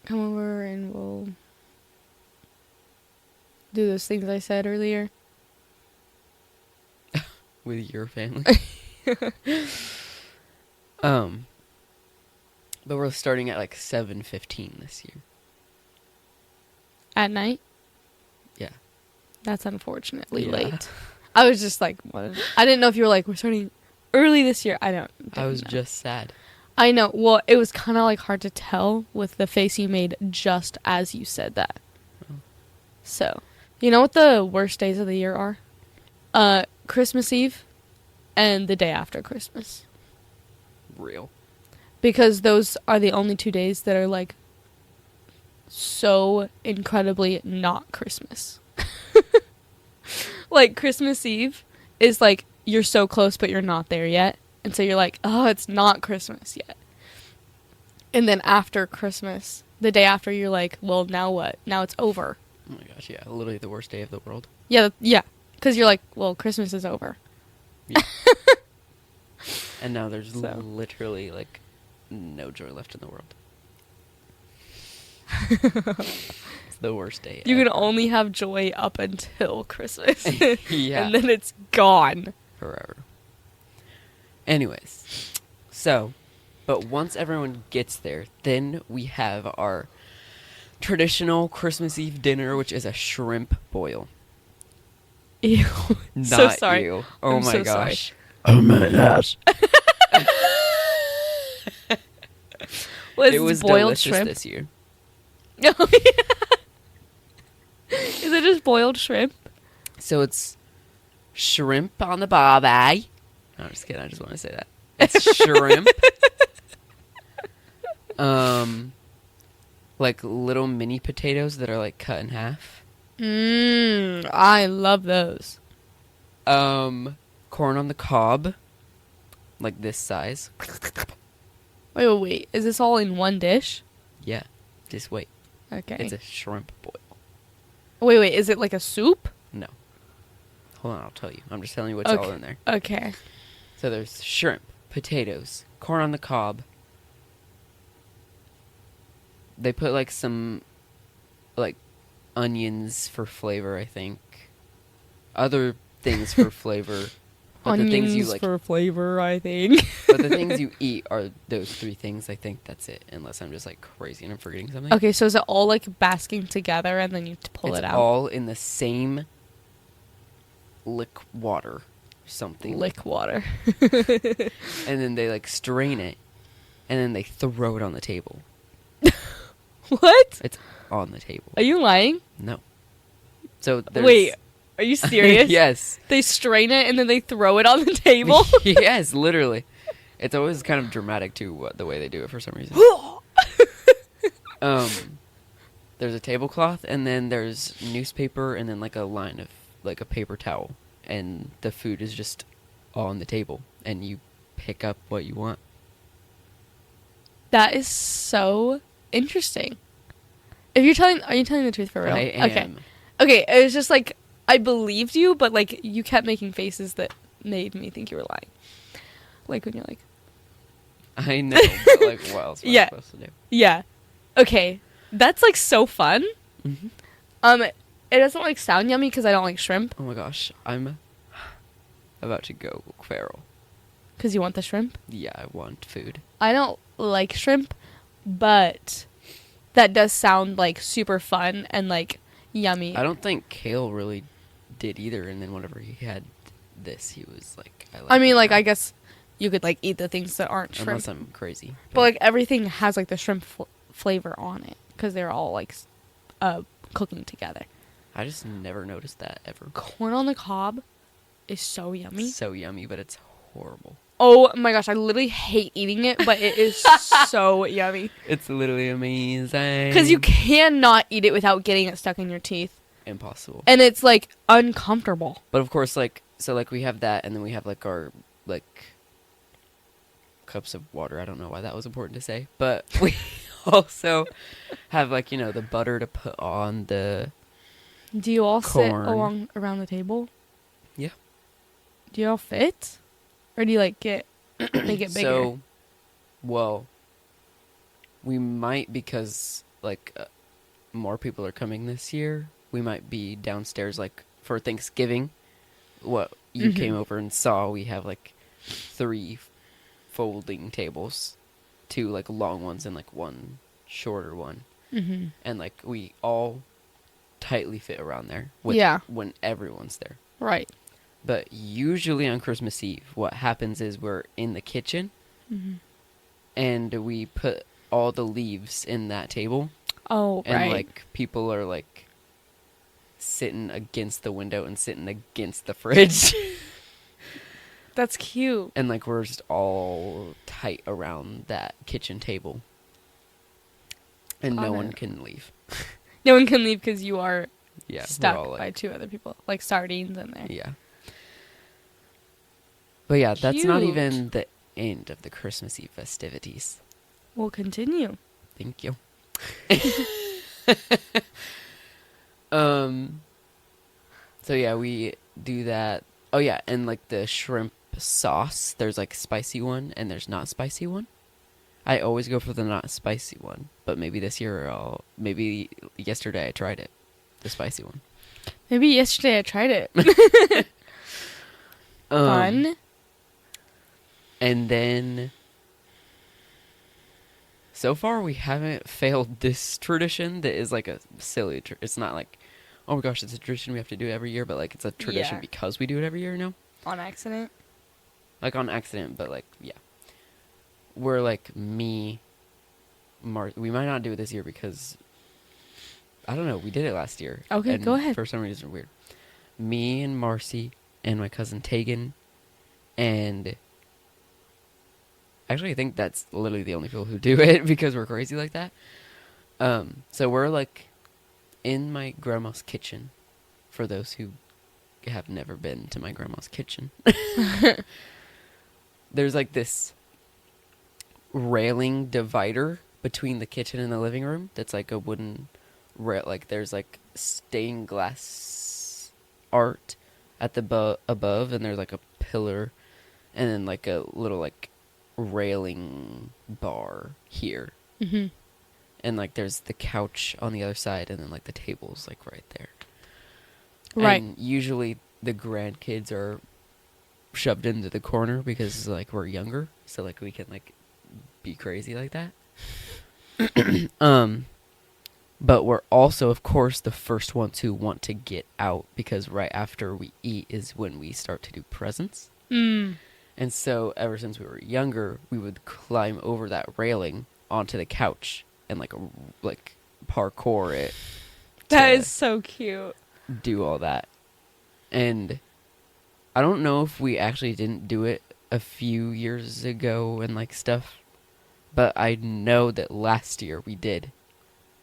come over and we'll do those things I said earlier. With your family. But we're starting at like 7:15 this year. At night? Yeah. That's unfortunately Yeah. late. I was just like, what? I didn't know if you were like, we're starting early this year. I I didn't was know. just sad. I know. Well, it was kind of like hard to tell with the face you made just as you said that. Oh. So, you know what the worst days of the year are? Christmas Eve and the day after Christmas. Real. Because those are the only 2 days that are like so incredibly not Christmas. Like Christmas Eve is like you're so close but you're not there yet. And so you're like, oh, it's not Christmas yet. And then after Christmas, the day after, you're like, well, now what? Now it's over. Oh my gosh, yeah. Literally the worst day of the world. Yeah, yeah. Because you're like, well, Christmas is over. Yeah. And now there's So. literally, like, no joy left in the world. It's the worst day You can ever. only have joy up until Christmas. Yeah. And then it's gone. Forever. Anyways, so, but once everyone gets there, then we have our traditional Christmas Eve dinner, which is a shrimp boil. Ew. Not So sorry. you. Oh I'm my so sorry. gosh. Oh my gosh. Was It was boiled delicious shrimp? this year. Oh, yeah. Is it just boiled shrimp? So it's shrimp on the barbie. No, I'm just kidding. I just want to say that. It's shrimp. Like little mini potatoes that are like cut in half. I love those. Corn on the cob. Like this size. Wait. Is this all in one dish? Yeah. Just wait. Okay. It's a shrimp boil. Wait. Is it like a soup? No. Hold on, I'll tell you. I'm just telling you what's all in there. Okay. So there's shrimp, potatoes, corn on the cob. They put like some like onions for flavor, I think. Other things for flavor. But Onions the things you like for flavor, I think. but the things you eat are those three things. I think that's it, unless I'm just like crazy and I'm forgetting something. Okay, so is it all like basking together and then you pull It's it out? all in the same lick water something. Lick water. And then they like strain it and then they throw it on the table. What? It's on the table. Are you lying? No. So there's Wait, are you serious? Yes. They strain it and then they throw it on the table? Yes, literally. It's always kind of dramatic too, the way they do it for some reason. There's a tablecloth and then there's newspaper and then like a line of like a paper towel and the food is just on the table and you pick up what you want. That is so interesting. Are you telling the truth for real? I am. Okay, it was just like I believed you, but like you kept making faces that made me think you were lying. Like when you're like, I know, but like what else am I Yeah. supposed to do? yeah. Okay. That's like so fun. Mm-hmm. It doesn't like sound yummy because I don't like shrimp. Oh my gosh, I'm about to go feral. Because you want the shrimp. Yeah, I want food. I don't like shrimp, but that does sound like super fun and like yummy. I don't think Kale really did either, and then whenever he had this, he was like, I mean, it like now. I guess you could like eat the things that aren't shrimp, Unless I'm crazy. but like everything has like the shrimp flavor on it because they're all like cooking together. I just never noticed that ever. Corn on the cob is so yummy. It's so yummy, but it's horrible. Oh my gosh, I literally hate eating it, but it is so yummy. It's literally amazing. Because you cannot eat it without getting it stuck in your teeth. Impossible. And it's like uncomfortable. But of course, like, so like we have that, and then we have like our, like, cups of water. I don't know why that was important to say. But we also have like, you know, the butter to put on the... Do you all sit Corn. around the table? Yeah. Do you all fit? Or do you like make it bigger? So, well, we might, because like more people are coming this year, we might be downstairs like for Thanksgiving. What you Mhm. came over and saw, we have like 3 folding tables, 2 like long ones and like 1 shorter one. Mm-hmm. And like we all tightly fit around there Yeah. when everyone's there. Right. But usually on Christmas Eve, what happens is we're in the kitchen Mhm. and we put all the leaves in that table. Oh, And, right. like, people are, like, sitting against the window and sitting against the fridge. That's cute. And, like, we're just all tight around that kitchen table. And no Love one it. can leave. No one can leave because you are Yeah, stuck we're all, like, by two other people, like sardines in there. yeah. But yeah, that's not Cute. even the end of the Christmas Eve festivities. We'll continue. Thank you. So yeah, we do that. Oh yeah, and like the shrimp sauce, there's like spicy one and there's not spicy one. I always go for the not spicy one, but maybe this year maybe yesterday I tried it, the spicy one. Maybe yesterday I tried it. Fun. And then so far we haven't failed this tradition that is like a silly it's not like, oh my gosh, it's a tradition we have to do every year, but like it's a tradition Yeah. because we do it every year now. On accident. Like on accident, but like, yeah. We're like we might not do it this year because I don't know, we did it last year. Okay, and go ahead. For some reason weird. Me and Marcy and my cousin Tegan and actually I think that's literally the only people who do it because we're crazy like that. So we're like in my grandma's kitchen, for those who have never been to my grandma's kitchen. There's like this railing divider between the kitchen and the living room that's like a wooden rail. Like there's like stained glass art at the above, and there's like a pillar and then like a little like railing bar here. Mm-hmm. And like there's the couch on the other side, and then like the table's like right there. Right. And usually the grandkids are shoved into the corner because like we're younger, so like we can like be crazy like that. But we're also, of course, the first ones who want to get out because right after we eat is when we start to do presents. Mm. And so ever since we were younger, we would climb over that railing onto the couch and like parkour it. That to is so cute. do all that. And I don't know if we actually didn't do it a few years ago and like stuff, but I know that last year we did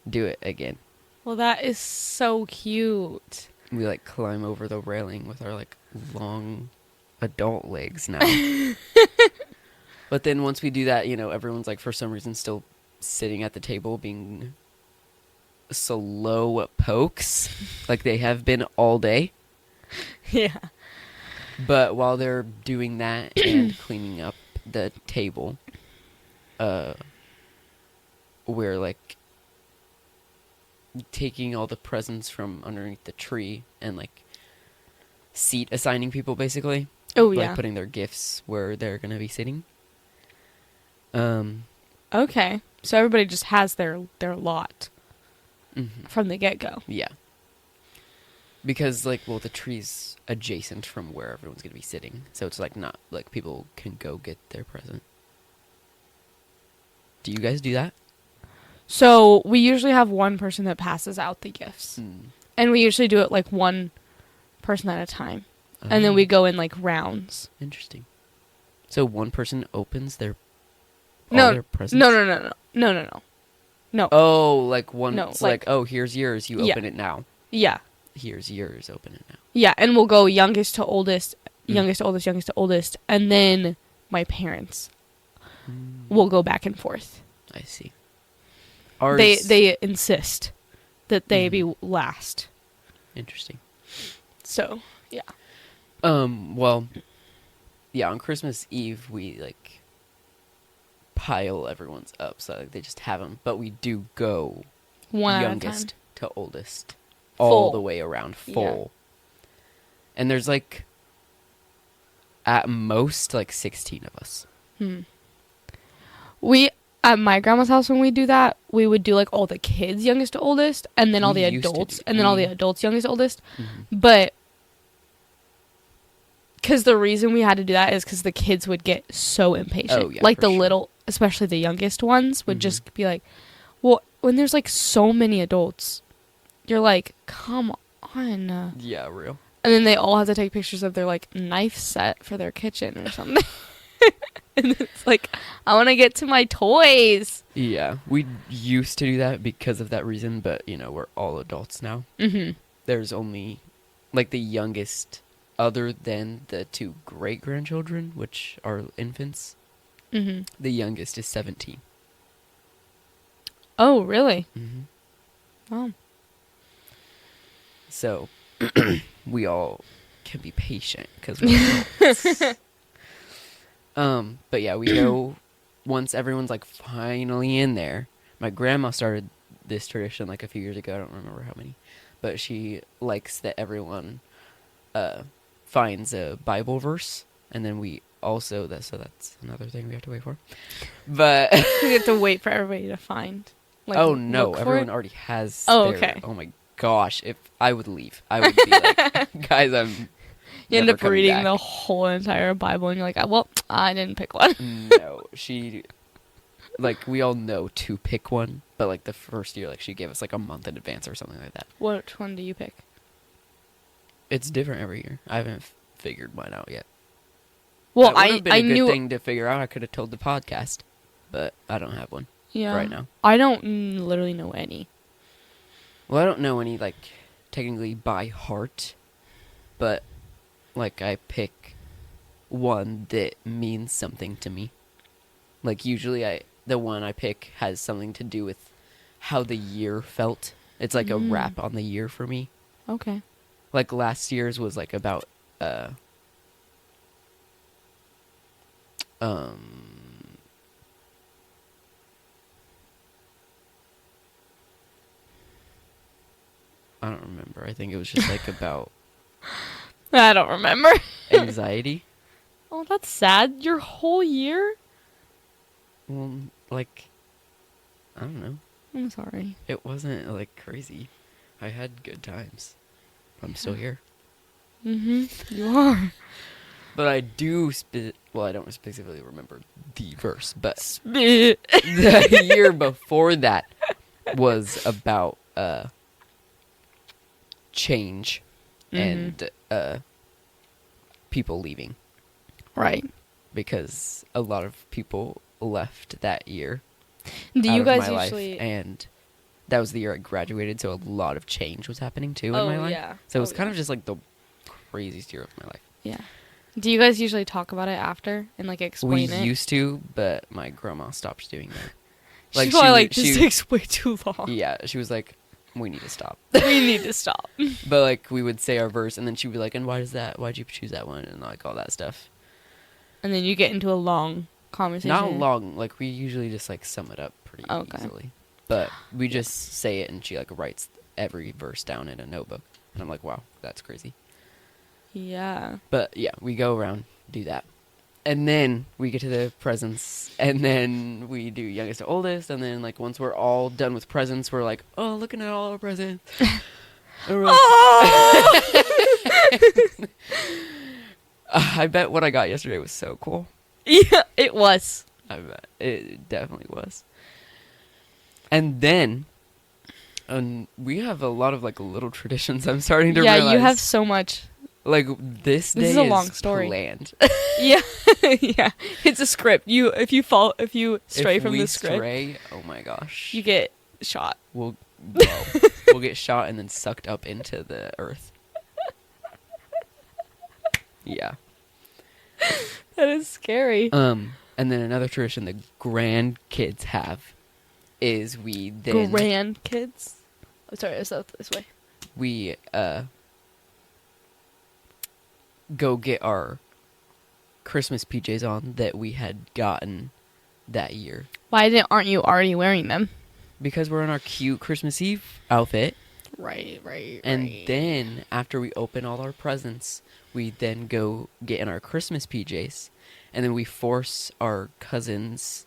do it again. Well, that is so cute. We like climb over the railing with our like long adult legs now. But then once we do that, you know, everyone's like for some reason still sitting at the table being slow pokes like they have been all day. Yeah. But while they're doing that and cleaning up the table, we're like taking all the presents from underneath the tree and like seat assigning people basically. Oh, Like yeah. putting their gifts where they're gonna be sitting. Okay. So everybody just has their lot Mhm. from the get-go. Yeah. Because like, well, the tree's adjacent from where everyone's gonna be sitting, so it's like not like people can go get their present. Do you guys do that? So we usually have one person that passes out the gifts. And we usually do it like one person at a time. And then we go in like rounds. Interesting. So one person opens their all No, their presents? No. Oh, like one. No, It's like- like, oh, here's yours. You Yeah. open it now. Yeah. Here's yours. Open it now. Yeah, and we'll go youngest to oldest, Mm. youngest to oldest, youngest to oldest, and then my parents will go back and forth. I see. Ours. They insist that they be last. Interesting. So, yeah. Well, yeah. On Christmas Eve, we like pile everyone's up, so like, they just have them. But we do go One youngest at a time. to oldest, all Full. the way around, Yeah. full. And there's like at most like 16 of us. We at my grandma's house when we do that, we would do like all the kids youngest to oldest, and then all We the used to adults, do- and then all the we- adults youngest to oldest. Mhm. But because the reason we had to do that is because the kids would get so impatient. Oh, yeah, like for the sure. little, especially the youngest ones, would Mhm. just be like, well, when there's like so many adults, you're like, come on. Yeah, real. And then they all have to take pictures of their like knife set for their kitchen or something. And it's like, I want to get to my toys. Yeah, we used to do that because of that reason, but we're all adults now. Mm-hmm. There's only like the youngest, other than the 2 great grandchildren, which are infants. Mm-hmm. The youngest is 17. Oh, really? Mm-hmm. Oh. So we all can be patient because we're adults. But yeah, we go once everyone's like finally in there. My grandma started this tradition like a few years ago. I don't remember how many, but she likes that everyone finds a Bible verse, and then we also that's another thing we have to wait for. But We have to wait for everybody to find. Like, oh no, look for everyone it? already has. Oh, their- okay. Oh my gosh, if I would leave, I would be like, guys, I'm. You end never up coming reading back." the whole entire Bible, and you're like, well, I didn't pick one. No, she, like, we all know to pick one, but like the first year, like she gave us like a month in advance or something like that. Which one do you pick? It's different every year. I haven't figured mine out yet. Well, That would've been I a good knew. thing to figure out. I could have told the podcast, but I don't have one Yeah. right now. I don't literally know any. Well, I don't know any like technically by heart, but like I pick one that means something to me. Like usually the one I pick has something to do with how the year felt. It's like a wrap on the year for me. Okay. Like last year's was like about I don't remember. I think it was just like about I don't remember. anxiety. Oh, that's sad. Your whole year? Well, like I don't know. I'm sorry. It wasn't like crazy. I had good times. I'm still here. Mm-hmm. You are. But I do well, I don't specifically remember the verse, but Spit. the year before that was about change and people leaving, Right. because a lot of people left that year. Do out you of guys my usually? life, and that was the year I graduated, so a lot of change was happening too in Oh, my life. yeah. So it was Oh, kind yeah. of just like the craziest year of my life. Yeah. Do you guys usually talk about it after and like We explain it? used to, but my grandma stopped doing that. She's probably like, she- this takes way too long. Yeah, she was like, we need to stop. We need to stop. But like we would say our verse, and then she'd be like, and why'd you choose that one, and like all that stuff. And then you get into a long conversation. Not long, like we usually just like sum it up pretty Okay. easily. But we just say it, and she like writes every verse down in a notebook, and I'm like, wow, that's crazy. Yeah. But yeah, we go around, do that. And then we get to the presents, and then we do youngest to oldest, and then like once we're all done with presents, we're like, oh, looking at all our presents. And we're like, I bet what I got yesterday was so cool. Yeah, it was. I bet it definitely was. And then, we have a lot of like little traditions. I'm starting to Yeah, realize. you have so much. like this day This is a long story. planned. Yeah. Yeah. It's a script. If you stray If from we the script, stray, oh my gosh, you get shot. we'll get shot and then sucked up into the earth. Yeah. That is scary. And then another tradition the grandkids have is we then Grandkids. Oh, sorry, it's out this way. we go get our Christmas PJs on that we had gotten that year, Aren't you already wearing them? because we're in our cute Christmas Eve outfit. Right. And then after we open all our presents, we then go get in our Christmas PJs, and then we force our cousins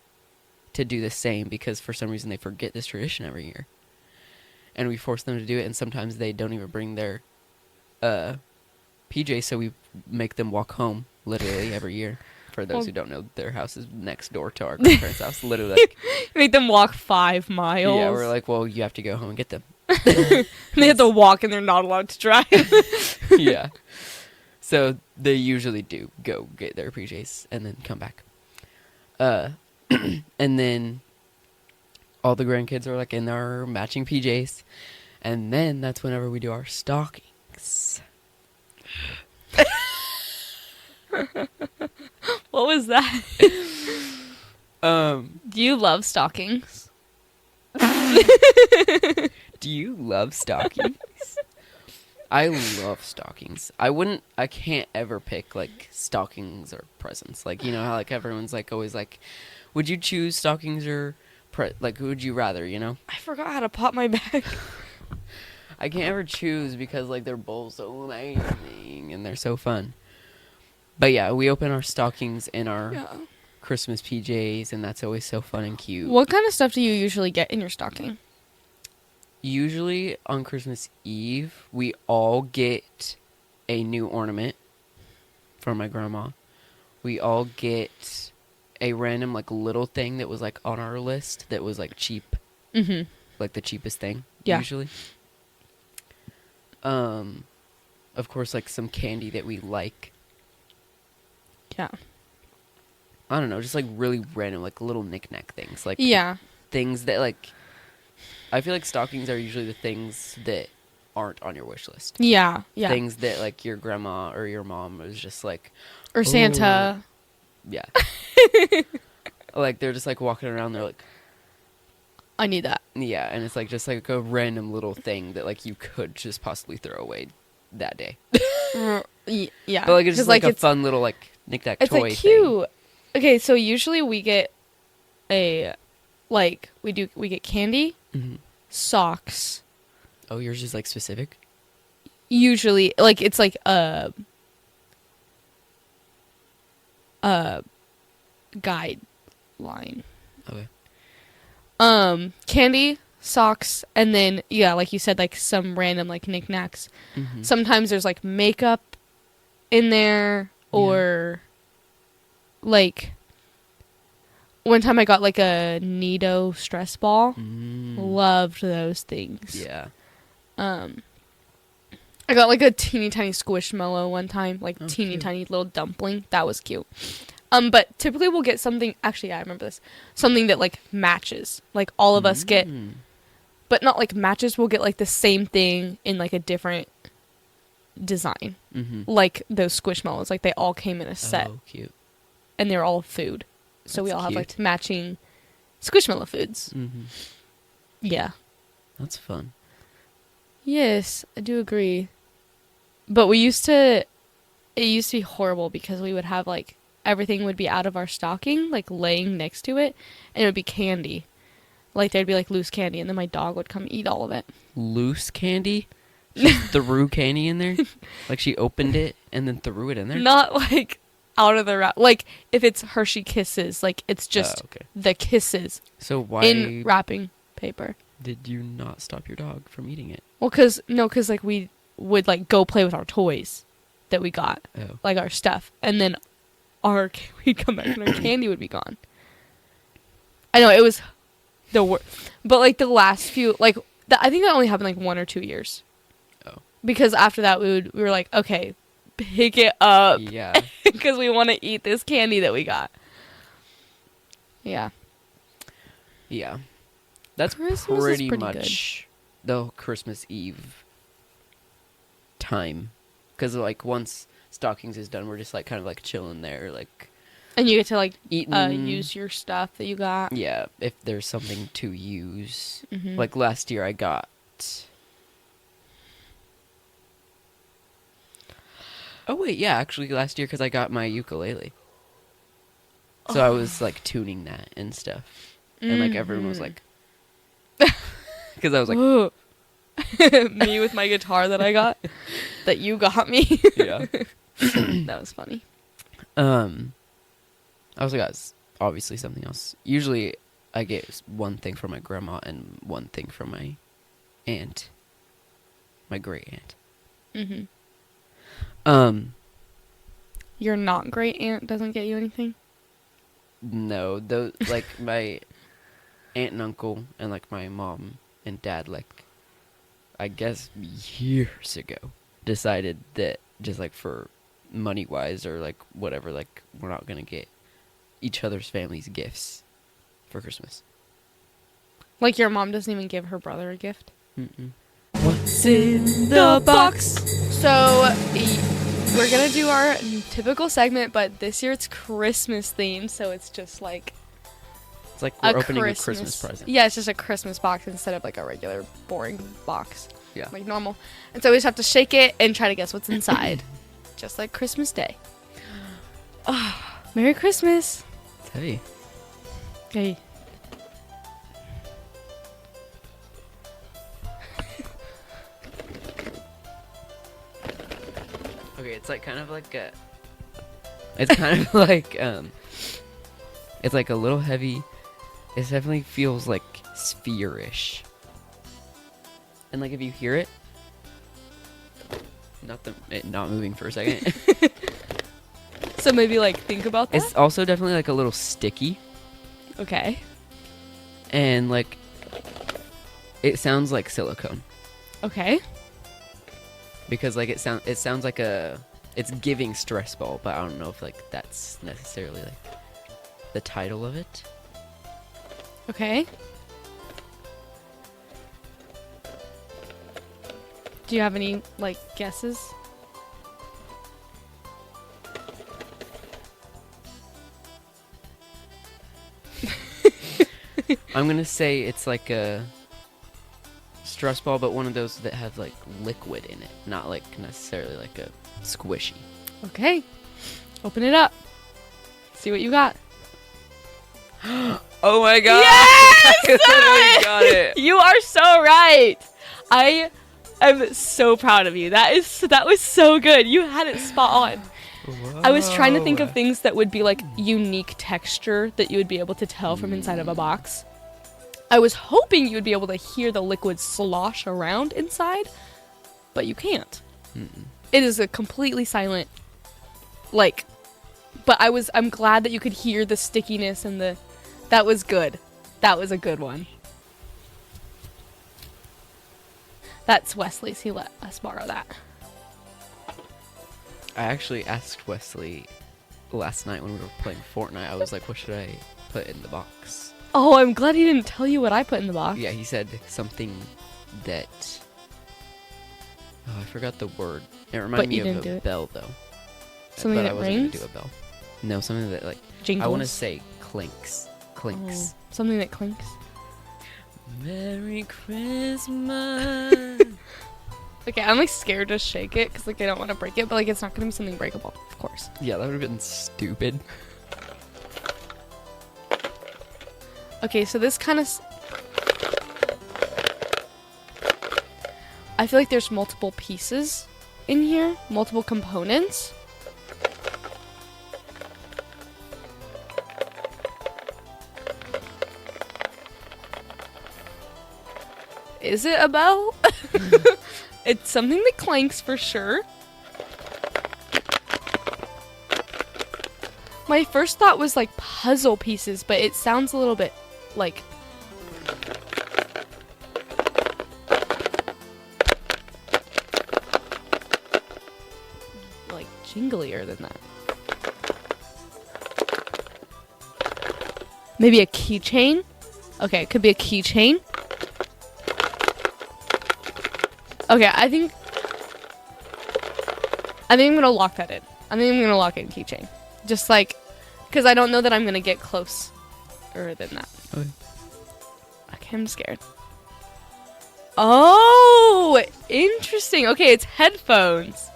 to do the same, because for some reason they forget this tradition every year. And we force them to do it, and sometimes they don't even bring their PJ, so we make them walk home literally every year. For those Well- who don't know, their house is next door to our grandparents' house. Literally, like, Make them walk 5 miles. yeah, we're like, well, you have to go home and get them. They have to walk and they're not allowed to drive. Yeah. So they usually do go get their PJs and then come back. And then all the grandkids are like in their matching PJs. And then that's whenever we do our stockings. What was that? Do you love stockings? Do you love stockings? I love stockings. I can't ever pick like stockings or presents. Like, you know how like everyone's like always like, would you choose stockings or like who would you rather, you know? I forgot how to pop my bag. I can't ever choose because like they're both so amazing and they're so fun. But yeah, we open our stockings in our Yeah. Christmas PJs and that's always so fun and cute. What kind of stuff do you usually get in your stocking? Usually on Christmas Eve, we all get a new ornament from my grandma. We all get a random like little thing that was like on our list that was like cheap, Mm-hmm. like the cheapest thing. Yeah. Usually. Of course, like some candy that we like. Yeah. I don't know, just like really random, like little knick-knack things, like Yeah. things that like. I feel like stockings are usually the things that aren't on your wish list. Yeah. Yeah. Things that like your grandma or your mom was just like, Or Santa. yeah. Like they're just like walking around, they're like, I need that. yeah, and it's like just like a random little thing that like you could just possibly throw away that day. Yeah. But like it's 'Cause, just like a it's, fun little like knick-knack it's toy like thing. cute. Okay, so usually we get a like we get candy, Mhm. socks. Oh, yours is like specific? Usually like it's like guideline. Okay. Candy, socks, and then yeah, like you said, like some random like knickknacks. Mhm. Sometimes there's like makeup in there, or like one time I got like a Nido stress ball. Mm. Loved those things. Yeah. I got like a teeny tiny squishmallow one time, like Oh, teeny cute. tiny little dumpling. That was cute. But typically we'll get something. Actually, yeah, I remember this. Something that like matches. Like all of us get, Mm. but not like matches. We'll get like the same thing in like a different design. Mhm. Like those squishmallows. Like they all came in a set, Oh, cute. and they're all food. So we That's all have cute. like matching squishmallow foods. Mhm. Yeah. That's fun. Yes, I do agree. But it used to be horrible because we would have like everything would be out of our stocking, like laying next to it, and it would be candy. Like there'd be like loose candy, and then my dog would come eat all of it. Loose candy? She threw candy in there? Like she opened it and then threw it in there? Not like out of the wrap. Like if it's Hershey Kisses, like it's just Oh, okay. the kisses So why in wrapping paper. did you not stop your dog from eating it? Well, cause like we would like go play with our toys that we got, Oh. like our stuff, and then we'd come back and our candy would be gone. I know it was the worst, but like the last few, like I think that only happened like 1 or 2 years. Oh. Because after that we were like, okay, pick it up Yeah. because we want to eat this candy that we got. Yeah. Yeah. That's Christmas is pretty pretty much the Christmas Eve time. Because, like, once stockings is done, we're just, like, kind of, like, chilling there, like, And you get to like eating. use your stuff that you got. Yeah, if there's something to use. Mhm. Like, last year I got... Oh, wait, yeah, actually last year, because I got my ukulele. So I was, like, tuning that and stuff. And, like, everyone was Mhm. like... Because I was like, Ooh. Me with my guitar that I got, that you got me. yeah. That was funny. I also got obviously something else. Usually I get one thing from my grandma and one thing from my aunt. My great aunt. Mhm. Um, Your not great aunt doesn't get you anything? no, those like my aunt and uncle and like my mom and dad, like I guess years ago, decided that just like for money wise or like whatever, like we're not gonna get each other's families gifts for Christmas. Like your mom doesn't even give her brother a gift? Mm-mm. What's in the box? So we're gonna do our typical segment, but this year it's Christmas themed, so it's just like It's like we're opening a Christmas present. Yeah, it's just a Christmas box instead of like a regular boring box. Yeah. Like normal. And so we just have to shake it and try to guess what's inside. Just like Christmas Day. Oh, Merry Christmas. It's heavy. Hey. Okay, it's like kind of like a. It's kind of like It's like a little heavy. It definitely feels like spherish. And like if you hear it, it not moving for a second. So maybe like think about that. It's also definitely like a little sticky, Okay. and like it sounds like silicone Okay. because like it sounds like it's giving stress ball, but I don't know if like that's necessarily like the title of it. Okay. Do you have any like guesses? I'm gonna say it's like a stress ball, but one of those that have like liquid in it, not like necessarily like a squishy. Okay. Open it up. See what you got. Oh my god! Yes! I literally got it. You are so right. I am so proud of you. That was so good. You had it spot on. I was trying to think of things that would be like unique texture that you would be able to tell from inside of a box. I was hoping you would be able to hear the liquid slosh around inside, but you can't. Mm-mm. It is a completely silent, like, but I'm glad that you could hear the stickiness and that was good. That was a good one. That's Wesley's. He let us borrow that. I actually asked Wesley last night when we were playing Fortnite. I was like, what should I put in the box? Oh, I'm glad he didn't tell you what I put in the box. Yeah, he said something that... Oh, I forgot the word. It reminded But you me of didn't do a it. bell, though. Something but that I wasn't going rings? to do a bell. No, something that, like... Jingles? I want to say clinks. Clinks. Oh, something that clinks. Merry Christmas. Okay, I'm like scared to shake it because like I don't want to break it, but like it's not gonna be something breakable, of course. Yeah, that would have been stupid. Okay, so this kind of... I feel like there's multiple pieces in here, multiple components. Is it a bell? It's something that clanks for sure. My first thought was like puzzle pieces, but it sounds a little bit like... like jinglier than that. Maybe a keychain? Okay, it could be a keychain. Okay, I think I'm gonna lock that in. I think I'm gonna lock in keychain. Just like, because I don't know that I'm gonna get closer than that. Okay. Okay, I'm scared. Oh, interesting. Okay, it's headphones.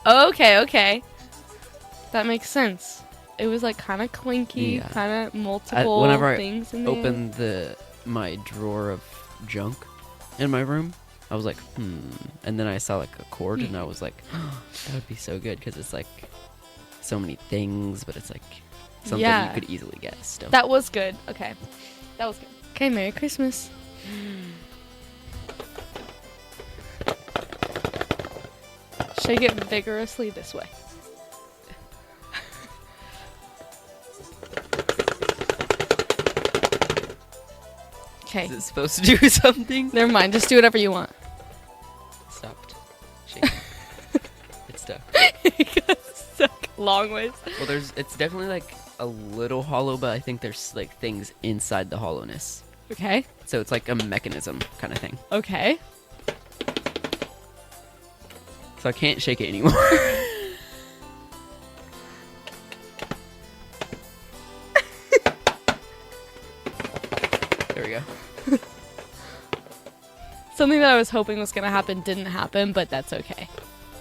Okay. That makes sense. It was like kind of clinky, Yeah. kind of multiple Whenever things in there. Opened my drawer of junk in my room, I was like, and then I saw like a cord, and I was like, that would be so good because it's like so many things, but it's like something Yeah. you could easily guess. Still. That was good. Okay. That was good. Okay, Merry Christmas. Shake it vigorously this way. Okay. Is it supposed to do something? Never mind. Just do whatever you want. Stopped. Shaking. It's stuck. It's stuck long ways. Well, it's definitely like a little hollow, but I think there's like things inside the hollowness. Okay. So it's like a mechanism kind of thing. Okay. So I can't shake it anymore. There we go. Something that I was hoping was going to happen didn't happen, but that's okay.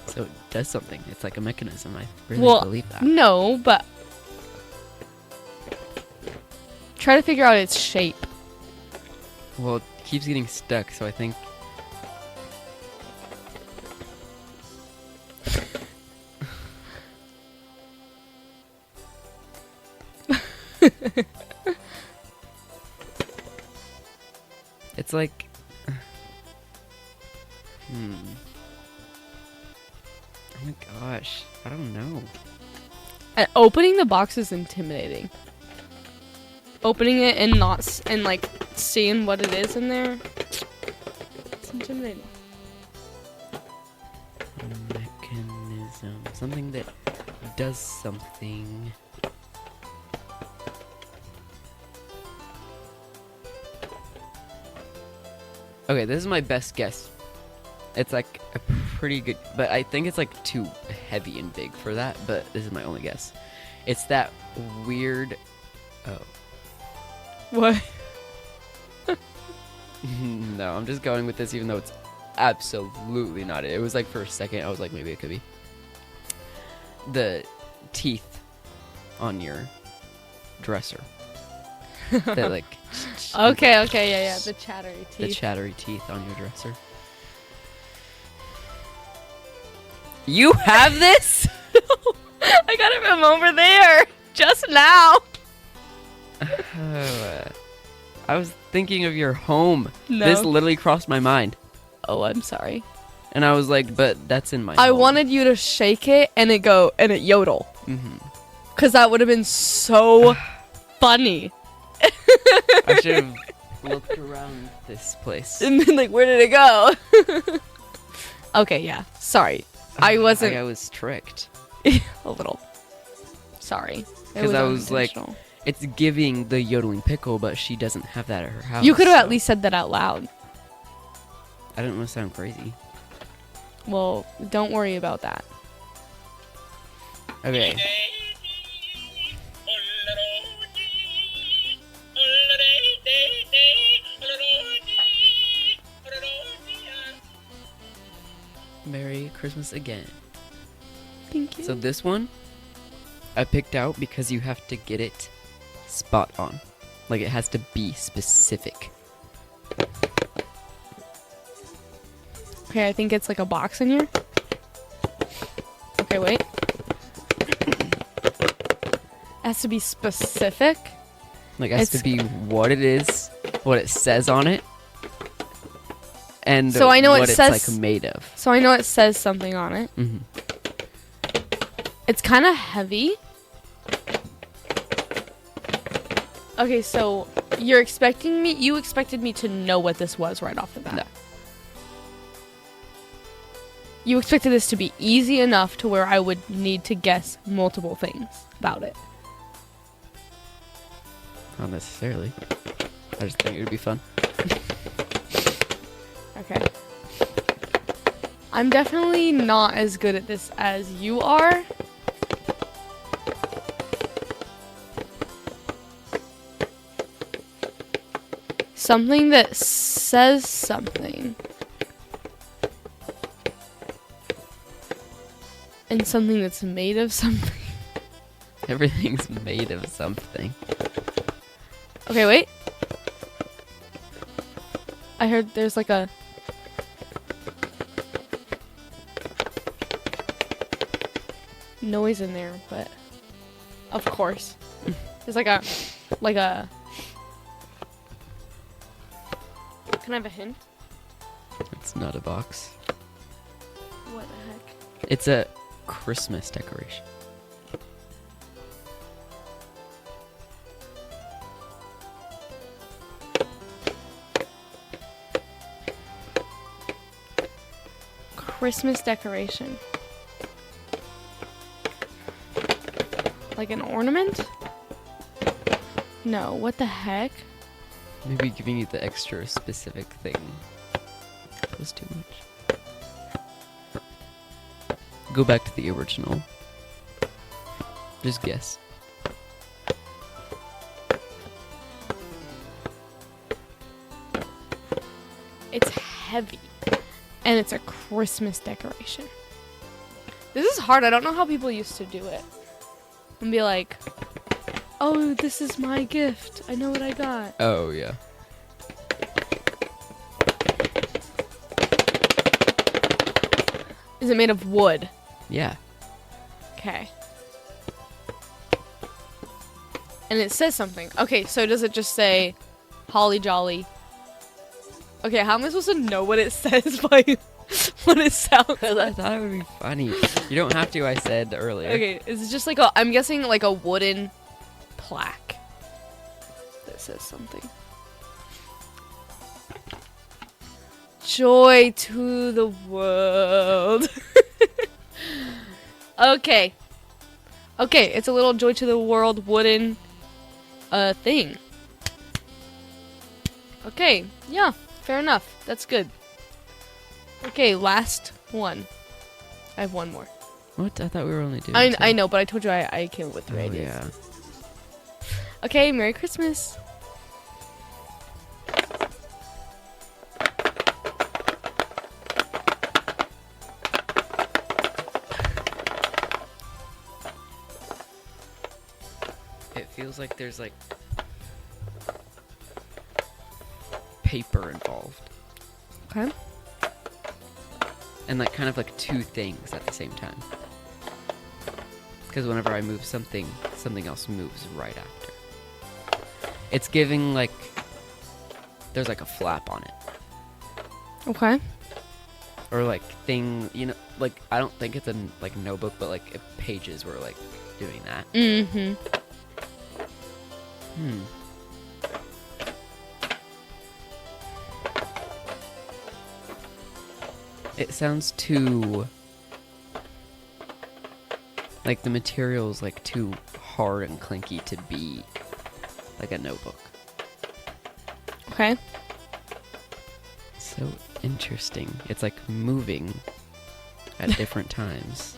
So it does something. It's like a mechanism. I really Well, believe that. no, but try to figure out its shape. Well, it keeps getting stuck, so I think... It's like... Oh my gosh. I don't know. And opening the box is intimidating. Opening it and and like seeing what it is in there, it's intimidating. Mechanism. Something that does something. Okay, this is my best guess. It's like a pretty good, but I think it's like too heavy and big for that, but this is my only guess. It's that weird... Oh. What? No, I'm just going with this even though it's absolutely not it. It was like for a second, I was like, maybe it could be. The teeth on your dresser. That like... Okay, yeah, the chattery teeth. The chattery teeth on your dresser. You have this? I got it from over there just now. I was thinking of your home. No. This literally crossed my mind. Oh, I'm sorry. And I was like, but that's in my I home. wanted you to shake it and it yodel. Mm-hmm. Because that would have been so funny. I should have looked around this place. And then, like, where did it go? Okay, yeah. Sorry. I wasn't... I was tricked. A little. Sorry. Because I was like, unintentional. it's giving the yodeling pickle, but she doesn't have that at her house. You could have so at least said that out loud. I didn't want to sound crazy. Well, don't worry about that. Okay. Merry Christmas again. Thank you. So this one I picked out because you have to get it spot on. Like it has to be specific. Okay, I think it's like a box in here. Okay, wait. It has to be specific. Like it has to be what it is, what it says on it, and So I know what it it's says- like made of. So I know it says something on it. Mm-hmm. It's kind of heavy. Okay, so you expected me to know what this was right off the bat. No. You expected this to be easy enough to where I would need to guess multiple things about it. Not necessarily. I just think it would be fun. Okay. I'm definitely not as good at this as you are. Something that says something. And something that's made of something. Everything's made of something. Okay, wait. I heard there's like a... noise in there, but... Of course. There's like a... Can I have a hint? It's not a box. What the heck? It's a Christmas decoration. Christmas decoration. Like an ornament? No, what the heck? Maybe giving you the extra specific thing was too much. Go back to the original. Just guess. It's heavy. And it's a Christmas decoration. This is hard. I don't know how people used to do it. And be like, oh, this is my gift. I know what I got. Oh, yeah. Is it made of wood? Yeah. Okay. And it says something. Okay, so does it just say Holly Jolly? Okay, how am I supposed to know what it says by what it sounds I like? thought it would be funny. You don't have to, I said earlier. Okay, is it just like a, I'm guessing like a wooden plaque that says something. Joy to the world. Okay. Okay, it's a little Joy to the World wooden thing. Okay, yeah, fair enough. That's good. Okay, last one. I have one more. What? I thought we were only doing two. I know, but I told you I came up with three Oh, ideas. yeah. Okay, Merry Christmas. It feels like there's like paper involved. Okay. And like kind of like two things at the same time. Because whenever I move something, something else moves right after. It's giving like there's like a flap on it. Okay. Or like thing, you know, like I don't think it's a like notebook, but like if pages were like doing that. Mm-hmm. It sounds too like the material's like too hard and clinky to be like a notebook. Okay. So interesting. It's like moving at different times.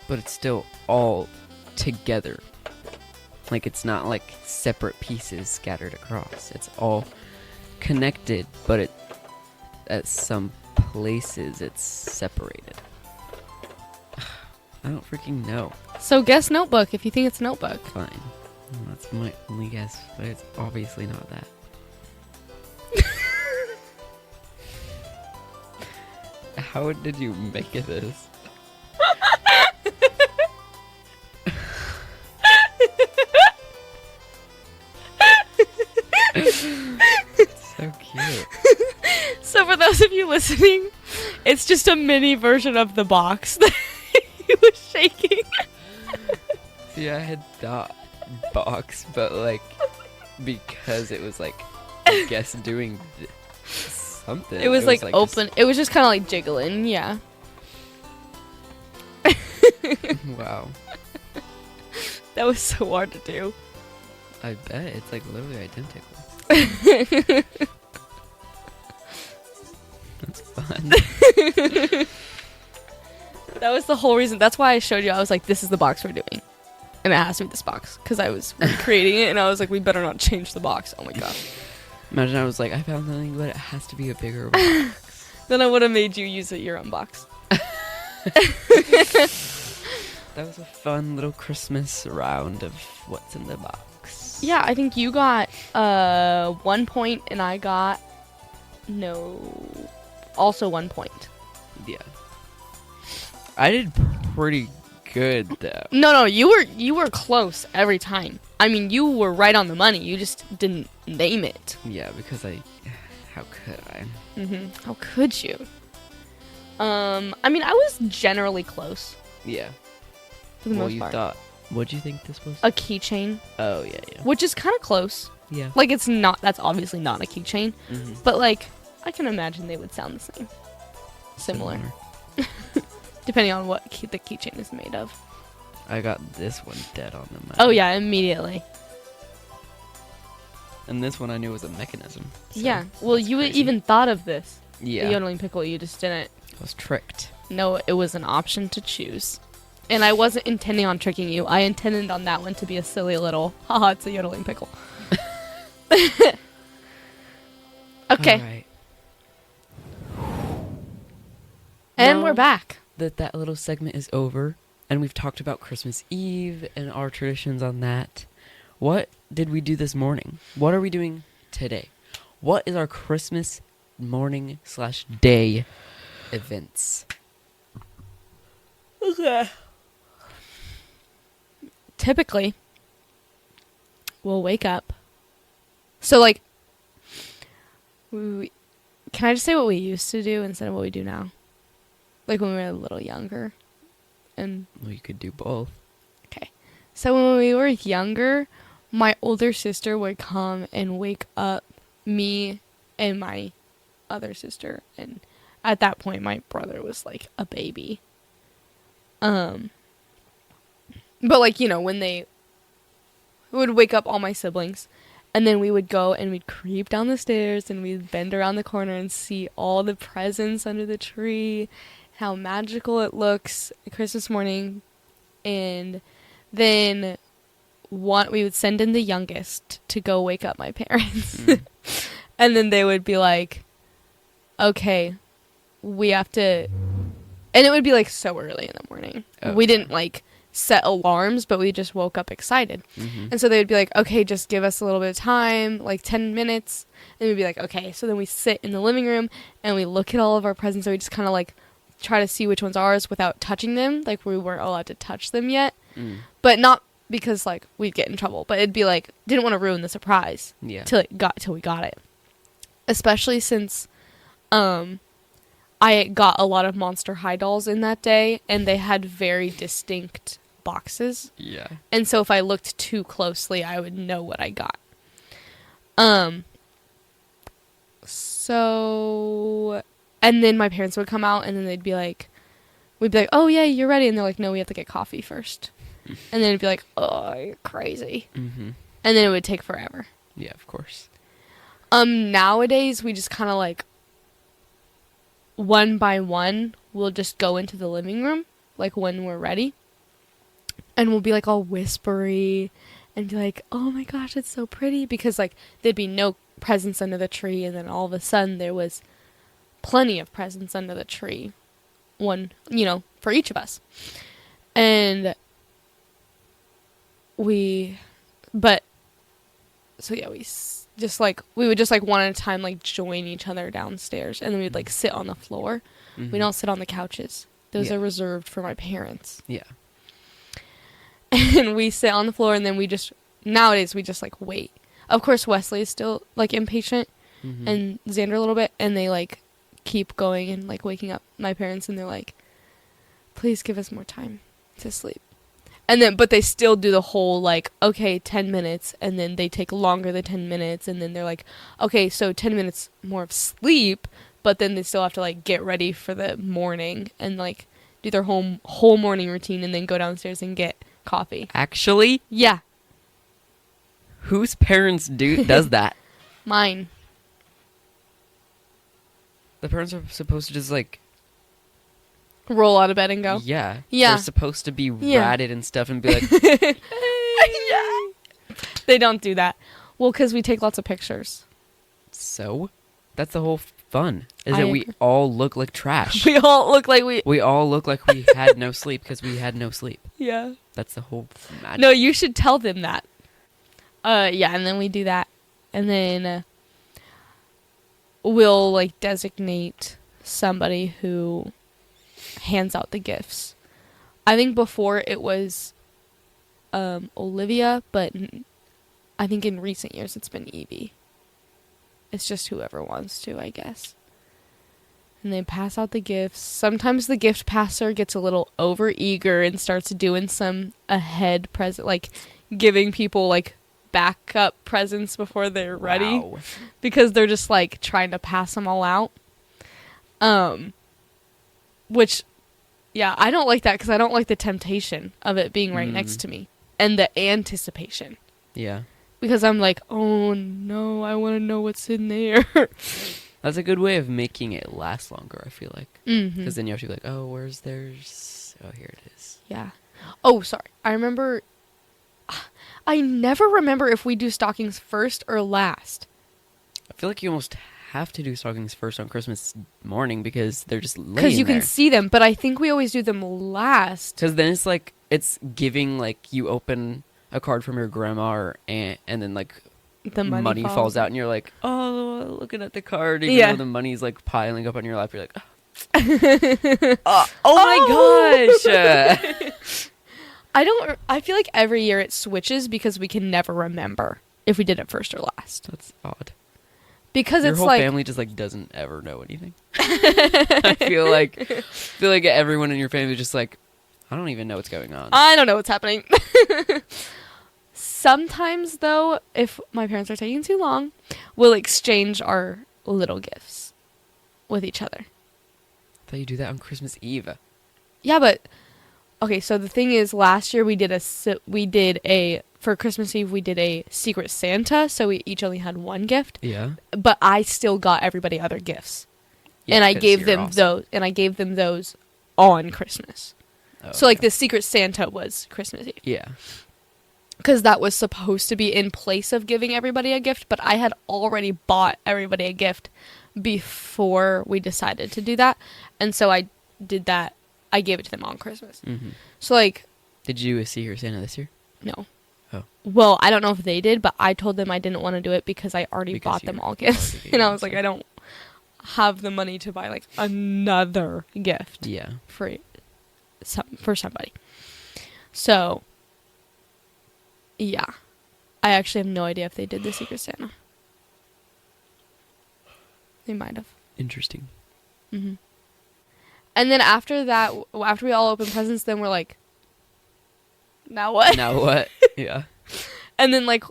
But it's still all together. Like it's not like separate pieces scattered across. It's all connected, but it at some places it's separated. I don't freaking know. So guess notebook if you think it's notebook. Fine. Well, that's my only guess, but it's obviously not that. How did you make it this? So cute. So for those of you listening, it's just a mini version of the box that he was shaking. See, I had thought box, but like because it was like I guess doing something. It was like open. just- It was just kind of like jiggling. Yeah. wow. That was so hard to do. I bet it's like literally identical. That's fun. That was the whole reason. That's why I showed you. I was like, this is the box we're doing. And it has to be this box. Because I was recreating it and I was like, we better not change the box. Oh my god. Imagine I was like, I found something, but it has to be a bigger box. Then I would have made you use it your own box. That was a fun little Christmas round of what's in the box. Yeah, I think you got 1 point and I got also 1 point. Yeah. I did pretty good though. No, you were close every time. I mean, you were right on the money. You just didn't name it. Yeah, because how could I? How could you? I mean, I was generally close Yeah. for the Well, most you part. thought. What'd you think this was? A keychain, Oh, yeah, yeah. which is kind of close. Yeah. Like, it's not. That's obviously not a keychain, Mm-hmm. but like, I can imagine they would sound the same, similar, depending on what the keychain is made of. I got this one dead on the mind. Oh yeah, immediately. And this one I knew was a mechanism. So Yeah. Well, that's you crazy. even thought of this. Yeah. The yodeling pickle. You just didn't. I was tricked. No, it was an option to choose. And I wasn't intending on tricking you. I intended on that one to be a silly little, haha, it's a yodeling pickle. Okay. All right. And Now we're back. that little segment is over, and we've talked about Christmas Eve and our traditions on that. What did we do this morning? What are we doing today? What is our Christmas morning / day events? Okay. Typically, we'll wake up. So, like, can I just say what we used to do instead of what we do now? Like when we were a little younger. And Well, you could do both. okay. So when we were younger, my older sister would come and wake up me and my other sister, and at that point my brother was like a baby. But like, you know, when they would wake up all my siblings, and then we would go and we'd creep down the stairs and we'd bend around the corner and see all the presents under the tree, how magical it looks Christmas morning. And then we would send in the youngest to go wake up my parents. And then they would be like, okay, we have to, and it would be like so early in the morning. Okay. We didn't like set alarms, but we just woke up excited. Mm-hmm. And so they would be like, okay, just give us a little bit of time, like 10 minutes. And we'd be like, okay. So then we sit in the living room and we look at all of our presents. So we just kind of like try to see which one's ours without touching them. Like we weren't allowed to touch them yet. But not because like we'd get in trouble, but it'd be like, didn't want to ruin the surprise Yeah. till we got it. Especially since I got a lot of Monster High dolls in that day, and they had very distinct boxes. Yeah. And so if I looked too closely, I would know what I got. So, and then my parents would come out, and then they'd be like, we'd be like, oh yeah, you're ready. And they're like, no, we have to get coffee first. And then it'd be like, oh, you're crazy. Mm-hmm. And then it would take forever. Yeah, of course. Nowadays, we just kind of like, one by one, we'll just go into the living room, like when we're ready. And we'll be like all whispery and be like, oh my gosh, it's so pretty. Because like there'd be no presents under the tree. And then all of a sudden there was plenty of presents under the tree. One, you know, for each of us. And so yeah, we would just like one at a time like join each other downstairs. And then we'd like sit on the floor. Mm-hmm. We don't sit on the couches. Those Yeah. are reserved for my parents. Yeah. And we sit on the floor, and then nowadays we just like wait. Of course, Wesley is still like impatient, Mm-hmm. and Xander a little bit, and they like keep going and like waking up my parents, and they're like, please give us more time to sleep. And then, but they still do the whole like, okay, 10 minutes, and then they take longer than 10 minutes, and then they're like, okay, so 10 minutes more of sleep, but then they still have to like get ready for the morning and like do their whole morning routine, and then go downstairs and get coffee. Actually, Yeah, whose parents does that? mine. The parents are supposed to just like Roll out of bed and go. Yeah. Yeah. They're supposed to be Yeah. ratted and stuff and be like, Yeah. They don't do that. Well, because we take lots of pictures. so? That's the whole fun. Is I that we agree. all look like trash. We all look like we. We all look like we had no sleep because we had no sleep. Yeah. That's the whole magic. No, you should tell them that. Yeah, and then we do that. And then we'll, like, designate somebody who hands out the gifts. I think before it was Olivia, but I think in recent years it's been Evie. It's just whoever wants to, I guess. and they pass out the gifts. Sometimes the gift passer gets a little over eager and starts doing some ahead present, like giving people like backup presents before they're ready, Wow. because they're just like trying to pass them all out. Which, yeah, I don't like that because I don't like the temptation of it being right next to me and the anticipation. Yeah. Because I'm like, oh no, I want to know what's in there. That's a good way of making it last longer, I feel like. Mm-hmm. Because then you have to be like, oh, where's theirs? Oh, here it is. Yeah. Oh, sorry. I never remember if we do stockings first or last. I feel like you almost have to do stockings first on Christmas morning because they're just laying Because you there. can see them, but I think we always do them last. Because then it's like, it's giving, like, you open a card from your grandma or aunt, and then, like, The money falls out, and you're like, oh, looking at the card, even though the money's, like, piling up on your lap, you're like, oh my gosh! I feel like every year it switches because we can never remember if we did it first or last. That's odd. Because Your it's whole like family just, like, doesn't ever know anything. I feel like everyone in your family is just like, I don't even know what's going on. I don't know what's happening. Sometimes, though, if my parents are taking too long, we'll exchange our little gifts with each other. I thought you do that on Christmas Eve. Yeah, but okay. So the thing is, last year for Christmas Eve we did a Secret Santa, so we each only had one gift. Yeah. But I still got everybody other gifts, Yeah, and I 'cause gave you're them awesome. those, and I gave them those on Christmas. Oh, So like okay. the Secret Santa was Christmas Eve. Yeah. Because that was supposed to be in place of giving everybody a gift, but I had already bought everybody a gift before we decided to do that. And so I did that. I gave it to them on Christmas. Mm-hmm. So, like, Did you see your Santa this year? no. Oh. Well, I don't know if they did, but I told them I didn't want to do it because I already Because bought you them all already gifts. gave And I them was like, stuff. I don't have the money to buy, like, another gift Yeah. for somebody. So, yeah. I actually have no idea if they did the Secret Santa. They might have. Interesting. Mm-hmm. And then after that, after we all open presents, then we're like, now what? Now what? Yeah. And then, like,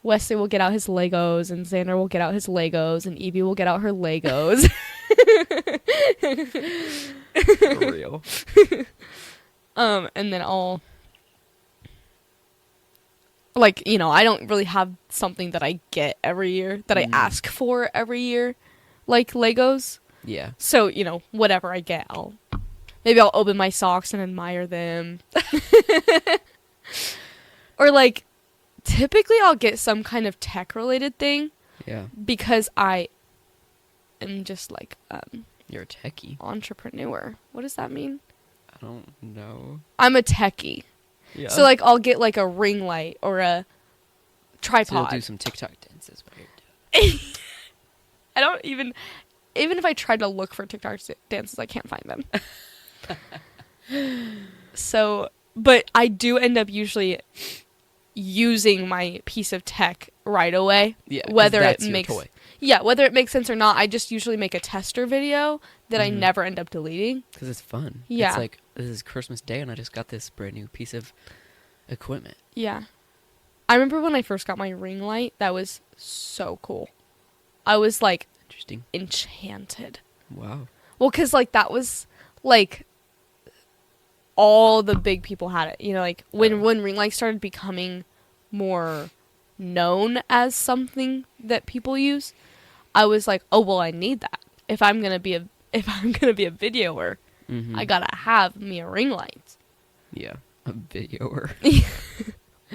Wesley will get out his Legos, and Xander will get out his Legos, and Evie will get out her Legos. For real. And then I'll, like, you know, I don't really have something that I get every year, that I ask for every year, like Legos. Yeah. So, you know, whatever I get, maybe I'll open my socks and admire them. Or, like, typically I'll get some kind of tech-related thing Yeah. because I am just, like, You're a techie. entrepreneur. What does that mean? I don't know. I'm a techie. Yeah. So, like, I'll get, like, a ring light or a So you'll tripod. do some TikTok dances while you're doing I don't even if I try to look for TikTok dances, I can't find them. So, but I do end up usually using my piece of tech right away. Yeah. 'cause Whether that's it your makes toy. whether it makes sense or not, I just usually make a tester video that I never end up deleting. Because it's fun. Yeah. It's like, this is Christmas Day and I just got this brand new piece of equipment. Yeah. I remember when I first got my ring light, that was so cool. I was like Interesting. enchanted. Wow. Well, because, like, that was, like, all the big people had it. You know, like, when ring lights started becoming more known as something that people use, I was like, oh, well, I need that. If I'm gonna be a videoer, Mm-hmm. I gotta have me a ring light. Yeah. A videoer.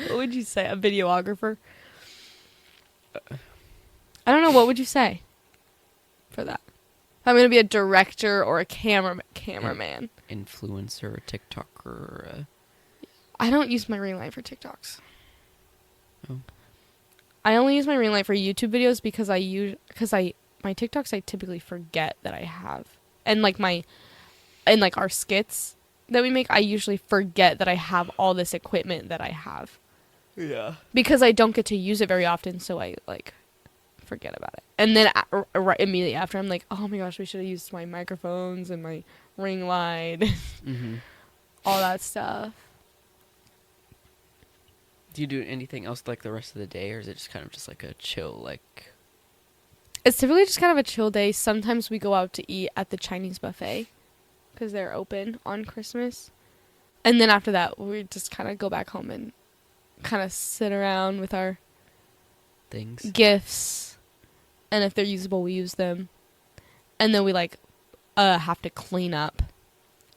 What would you say? A videographer? I don't know. What would you say for that? If I'm gonna be a director or a cameraman. Influencer, a TikToker. I don't use my ring light for TikToks. Oh. I only use my ring light for YouTube videos because my TikToks I typically forget that I have, and like our skits that we make, I usually forget that I have all this equipment that I have Yeah. because I don't get to use it very often. So I like forget about it. And then right immediately after, I'm like, oh my gosh, we should have used my microphones and my ring light, Mm-hmm. all that stuff. Do you do anything else like the rest of the day, or is it just kind of just like a chill, like... It's typically just kind of a chill day. Sometimes we go out to eat at the Chinese buffet because they're open on Christmas. And then after that, we just kind of go back home and kind of sit around with our things? gifts. And if they're usable, we use them. And then we have to clean up.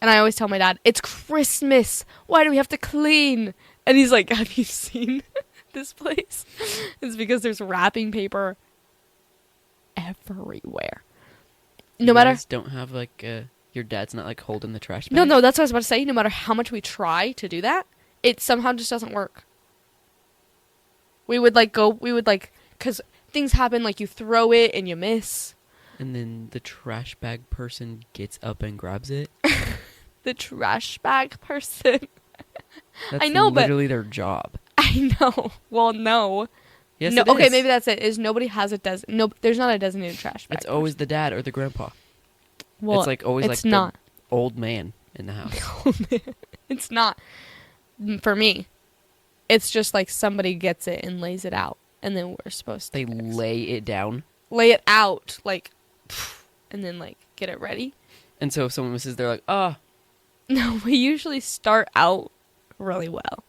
And I always tell my dad, it's Christmas. Why do we have to clean? And he's like, have you seen this place? It's because there's wrapping paper everywhere. You guys don't have your dad's not like holding the trash bag? No, that's what I was about to say. No matter how much we try to do that, it somehow just doesn't work. We would because things happen, like you throw it and you miss. And then the trash bag person gets up and grabs it? The trash bag person. That's I know, literally their job. I know. Well, no. Yes, no. it Okay, is. maybe that's it. Is nobody has a no? There's not a designated trash bag. It's always the dad or the grandpa. Well, it's like always it's like not. the old man in the house. It's not for me. It's just like somebody gets it and lays it out, and then we're supposed to They lay it down. lay it out and then get it ready. And so if someone misses, they're like, "Ah." No, we usually start out really well.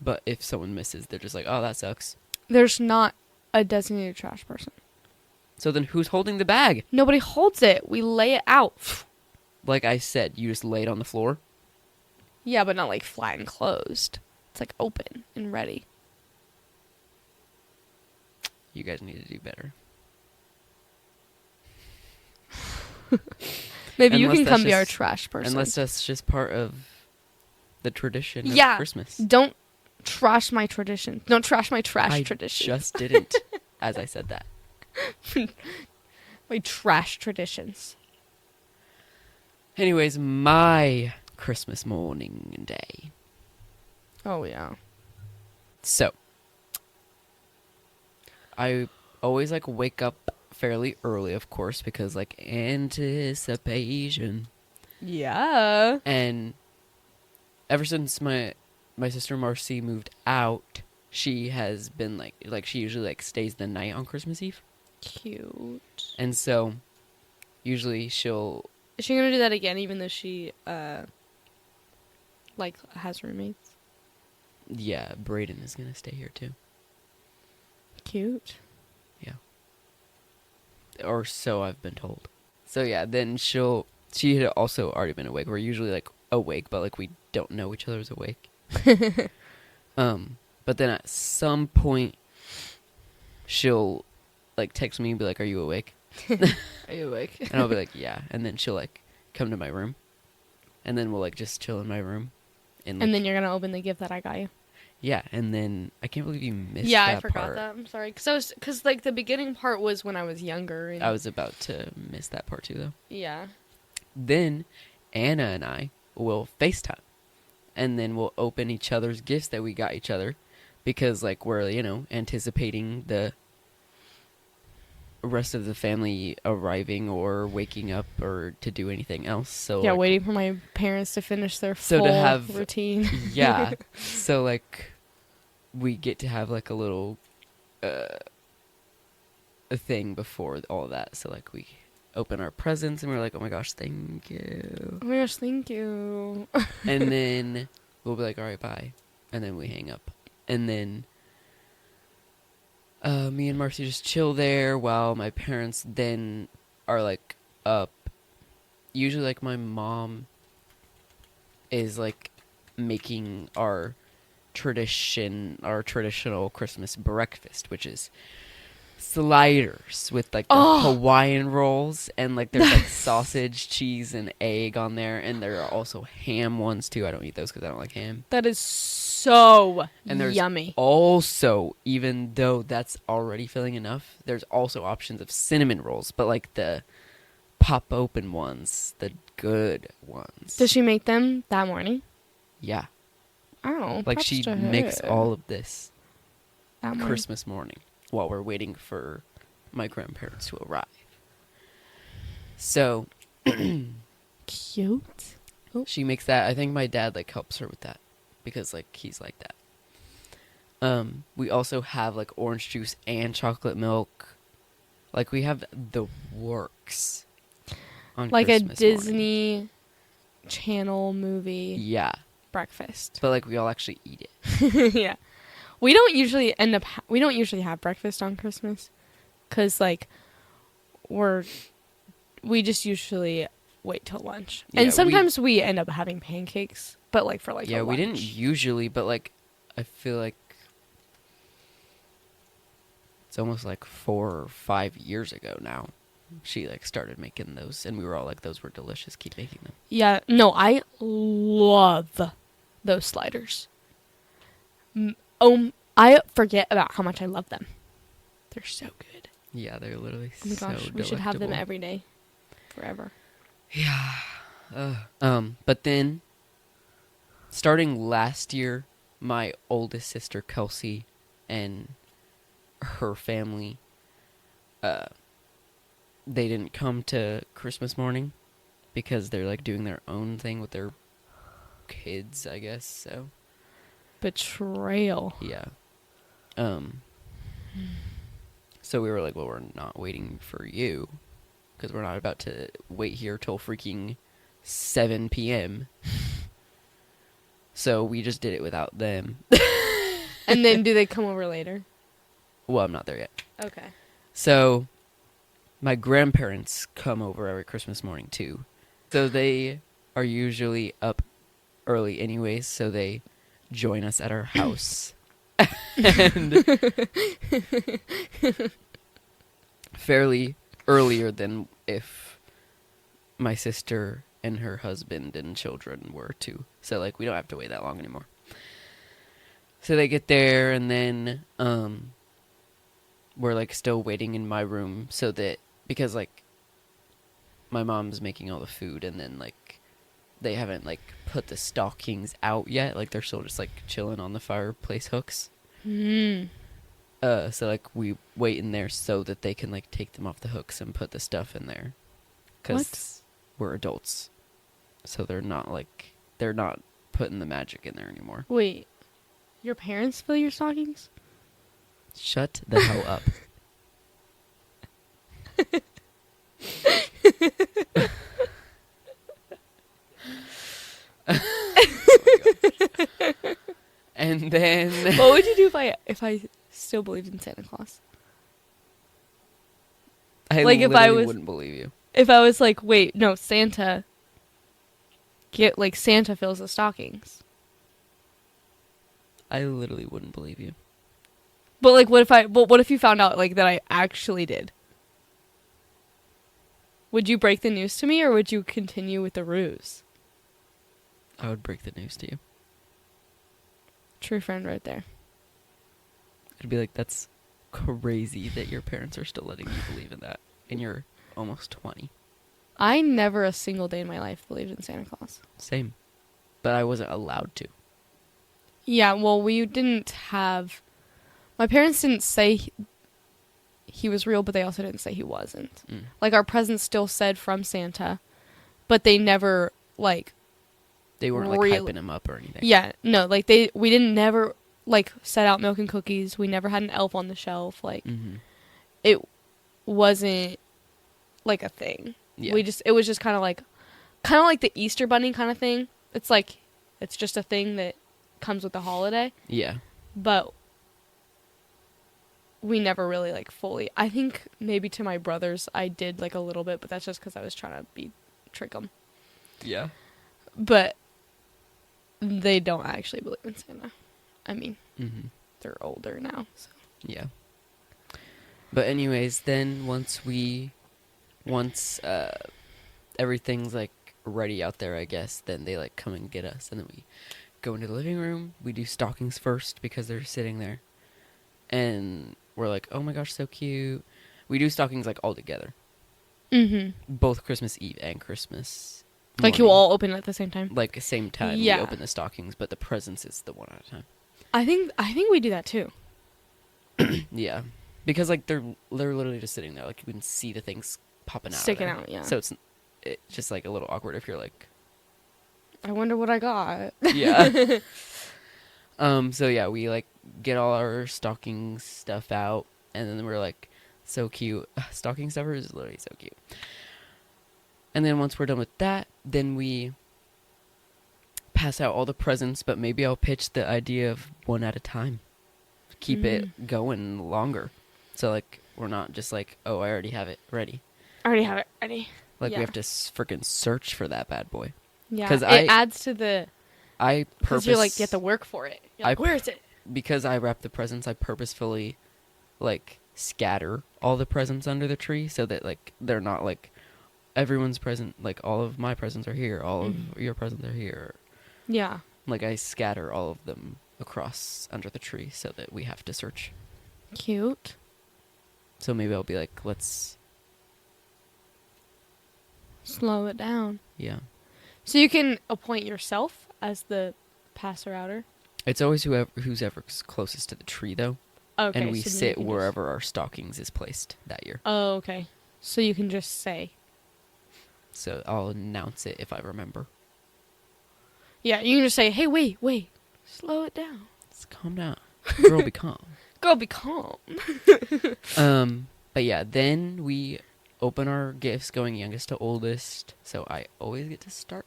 But if someone misses, they're just like, "Oh, that sucks." There's not a designated trash person. So then who's holding the bag? Nobody holds it. We lay it out. Like I said, you just lay it on the floor. Yeah, but not flat and closed. It's open and ready. You guys need to do better. Maybe you Unless can that's come be our just- trash person. Unless that's just part of the tradition of Yeah. Christmas. Don't trash my tradition. Don't trash my trash I tradition. just didn't, as I said that. My trash traditions. Anyways, my Christmas morning and day. Oh, yeah. So, I always wake up fairly early, of course, because anticipation. Yeah. And ever since my sister Marcy moved out, she has been she usually stays the night on Christmas Eve. Cute. And so usually she'll... Is she gonna do that again, even though she has roommates? Yeah, Brayden is gonna stay here too. Cute. Yeah. Or so I've been told. So yeah, then she had also already been awake. We're usually awake, but we don't know each other's awake. But then at some point she'll text me and be like, "Are you awake?" Are you awake? And I'll be like, "Yeah." And then she'll come to my room. And then we'll just chill in my room. And And then you're gonna open the gift that I got you. yeah, and then I can't believe you missed Yeah, that I forgot part. that. I'm sorry, because the beginning part was when I was younger. And I was about to miss that part too, though. yeah. Then Anna and I will FaceTime. And then we'll open each other's gifts that we got each other. Because, we're, anticipating the rest of the family arriving or waking up or to do anything else. So Yeah, waiting for my parents to finish their So full to have- routine. Yeah. So, we get to have, a little a thing before all that. So, we open our presents and we're like, "Oh my gosh, thank you." Oh my gosh, thank you. And then we'll be like, "All right, bye." And then we hang up. And then me and Marcy just chill there while my parents then are up. Usually my mom is making our traditional Christmas breakfast, which is sliders with the Hawaiian rolls, and there's sausage, cheese, and egg on there, and there are also ham ones too. I don't eat those because I don't like ham. That is so And there's yummy. also, even though that's already filling enough, there's also options of cinnamon rolls, but the pop open ones, the good ones. Does she make them that morning? Yeah. Oh, She props to makes her. all of this that morning. Christmas morning. while we're waiting for my grandparents to arrive. So Cute. she makes that. I think my dad like helps her with that because like he's like that. We also have like orange juice and chocolate milk. Like we have the works on Like Christmas a Disney Channel movie morning. Yeah, breakfast. but like we all actually eat it. Yeah. We don't usually we don't usually have breakfast on Christmas cuz like we just usually wait till lunch. Yeah, and sometimes we end up having pancakes, but like for like Yeah, a we lunch. didn't usually, but like I feel like it's almost like 4 or 5 years ago now. She like started making those, and we were all like, "Those were delicious. Keep making them." Yeah, no, I love those sliders. I forget about how much I love them. They're so good. Yeah, they're literally Oh my so gosh, delectable. we should have them every day, forever. Yeah. But then, starting last year, my oldest sister Kelsey and her family, they didn't come to Christmas morning because they're like doing their own thing with their kids, I guess. So Betrayal. yeah. So we were like, well, we're not waiting for you because we're not about to wait here till freaking 7 p.m. So we just did it without them. And then do they come over later? Well, I'm not there yet. Okay. So my grandparents come over every Christmas morning too. So they are usually up early anyways, so they join us at our house. And fairly earlier than if my sister and her husband and children were too. So like we don't have to wait that long anymore. So they get there and then we're like still waiting in my room so that because like my mom's making all the food and then like they haven't like put the stockings out yet. Like they're still just like chilling on the fireplace hooks. So like we wait in there so that they can like take them off the hooks and put the stuff in there. Cuz we're adults. So they're not putting the magic in there anymore. Wait, your parents fill your stockings? Shut the hell up. And then What would you do if I still believed in Santa Claus? I like, if I literally was- wouldn't believe you. If I was like, wait, no, Santa fills the stockings. I literally wouldn't believe you. But like what if you found out like that I actually did? Would you break the news to me or would you continue with the ruse? I would break the news to you. True friend right there. I'd be like, that's crazy that your parents are still letting you believe in that. And you're almost 20. I never a single day in my life believed in Santa Claus. Same. But I wasn't allowed to. Yeah, well, we didn't have... My parents didn't say he was real, but they also didn't say he wasn't. Mm. Like, our presents still said from Santa, but they never, like... They weren't like Really? hyping him up or anything. Yeah, no, like, we didn't never, like, set out milk and cookies. We never had an elf on the shelf. Like, Mm-hmm. it wasn't, like, a thing. Yeah. It was just kind of like the Easter Bunny kind of thing. It's like, it's just a thing that comes with the holiday. Yeah. But we never really like fully. I think maybe to my brothers I did like a little bit, but that's just because I was trying to trick them. Yeah. But they don't actually believe in Santa. I mean, Mm-hmm. they're older now. So. Yeah. But anyways, then once everything's like ready out there, I guess, then they like come and get us, and then we go into the living room. We do stockings first because they're sitting there, and we're like, oh my gosh, so cute. We do stockings like all together, both Christmas Eve and Christmas Like you morning. all open at the same time. Like the same time Yeah. we open the stockings, but the presents is the one at a time. I think we do that too. Yeah, because like they're literally just sitting there, like you can see the things popping out, Sticking of there. out, yeah. So it's just like a little awkward if you're like, I wonder what I got. yeah. So yeah, we like get all our stocking stuff out, and then we're like, so cute. Stocking stuffer is literally so cute. And then once we're done with that, then we pass out all the presents, but maybe I'll pitch the idea of one at a time. Keep it going longer. So like we're not just like, oh, I already have it ready. I already have it ready. Like Yeah. we have to freaking search for that bad boy. Yeah, 'Cause it adds to the... I Because you're like, you have to work for it. You're like, where is it? Because I wrap the presents, I purposefully like scatter all the presents under the tree so that like they're not like everyone's present, like all of my presents are here, all of your presents are here. Yeah. Like I scatter all of them across under the tree so that we have to search. Cute. So maybe I'll be like, let's, Slow it down. yeah. So you can appoint yourself as the passer-outer? It's always who's ever closest to the tree though. Okay. And we so then you sit can wherever our stockings is placed that year. Oh, okay. So you can just say. So I'll announce it if I remember. Yeah, you can just say, hey, wait. Slow it down. Let's calm down. Girl, be calm. Girl, be calm. But yeah, then we open our gifts going youngest to oldest. So I always get to start.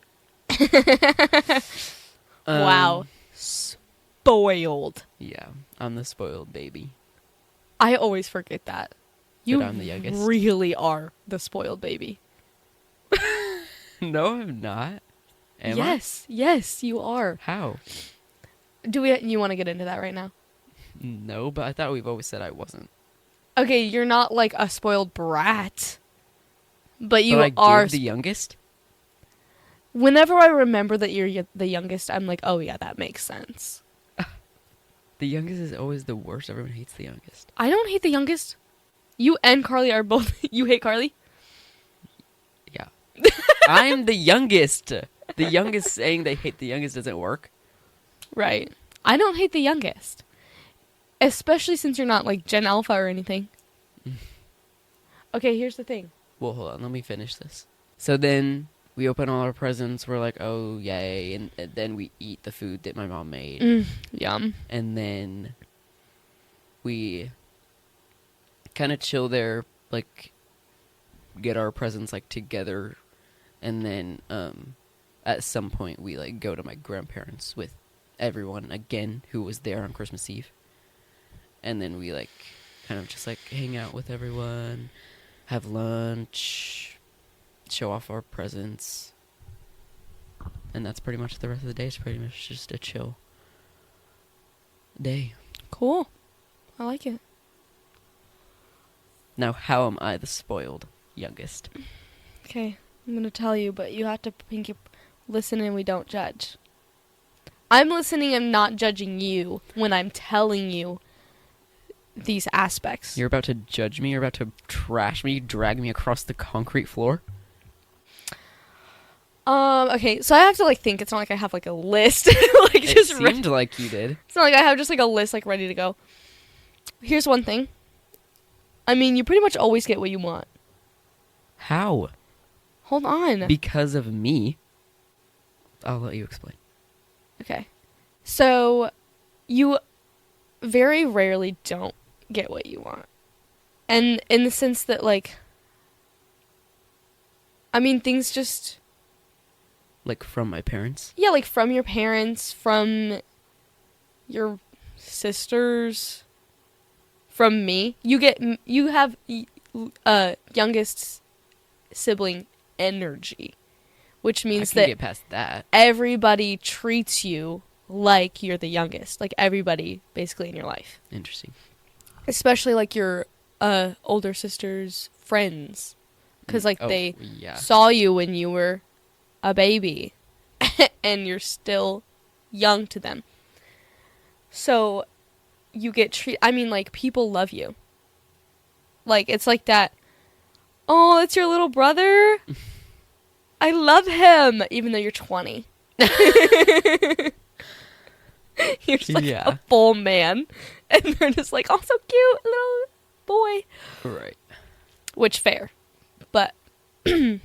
Wow. Spoiled. Yeah, I'm the spoiled baby. I always forget that. You I'm the youngest. really are the spoiled baby. No, I'm not. Am I? Yes, you are. How? You want to get into that right now? No, but I thought we've always said I wasn't. Okay, you're not like a spoiled brat, but you But I are. give the youngest? Whenever I remember that you're the youngest, I'm like, oh yeah, that makes sense. The youngest is always the worst. Everyone hates the youngest. I don't hate the youngest. You and Carly are both. You hate Carly? Yeah. I'm the youngest. The youngest saying they hate the youngest doesn't work. Right. I don't hate the youngest. Especially since you're not like Gen Alpha or anything. Okay, here's the thing. Well, hold on. Let me finish this. So then we open all our presents. We're like, oh, yay. And then we eat the food that my mom made. Yum. And then we kind of chill there, like, get our presents, like, together. And then at some point we, like, go to my grandparents with everyone again who was there on Christmas Eve. And then we, like, kind of just, like, hang out with everyone, have lunch, show off our presents. And that's pretty much the rest of the day. It's pretty much just a chill day. Cool. I like it. Now, how am I the spoiled youngest? Okay, I'm gonna tell you, but you have to listen and we don't judge. I'm listening and not judging you when I'm telling you these aspects. You're about to judge me? You're about to trash me? Drag me across the concrete floor? Okay, so I have to like think. It's not like I have like a list. Like It just seemed like you did. It's not like I have just like a list like ready to go. Here's one thing. I mean, you pretty much always get what you want. How? Hold on. Because of me. I'll let you explain. Okay. So, you very rarely don't get what you want. And in the sense that, like, I mean, things just... Like from my parents? Yeah, like from your parents, from your sisters, from me. You have youngest sibling energy, which means I can that get past that. everybody treats you like you're the youngest, like everybody basically in your life, Interesting. especially like your older sister's friends, because like they yeah. saw you when you were a baby and you're still young to them, so you get I mean, like, people love you, like, it's like that, oh, it's your little brother, I love him, even though you're 20. You're just like a full man, and they're just like, oh, so cute, little boy. Right. Which, fair. But, okay,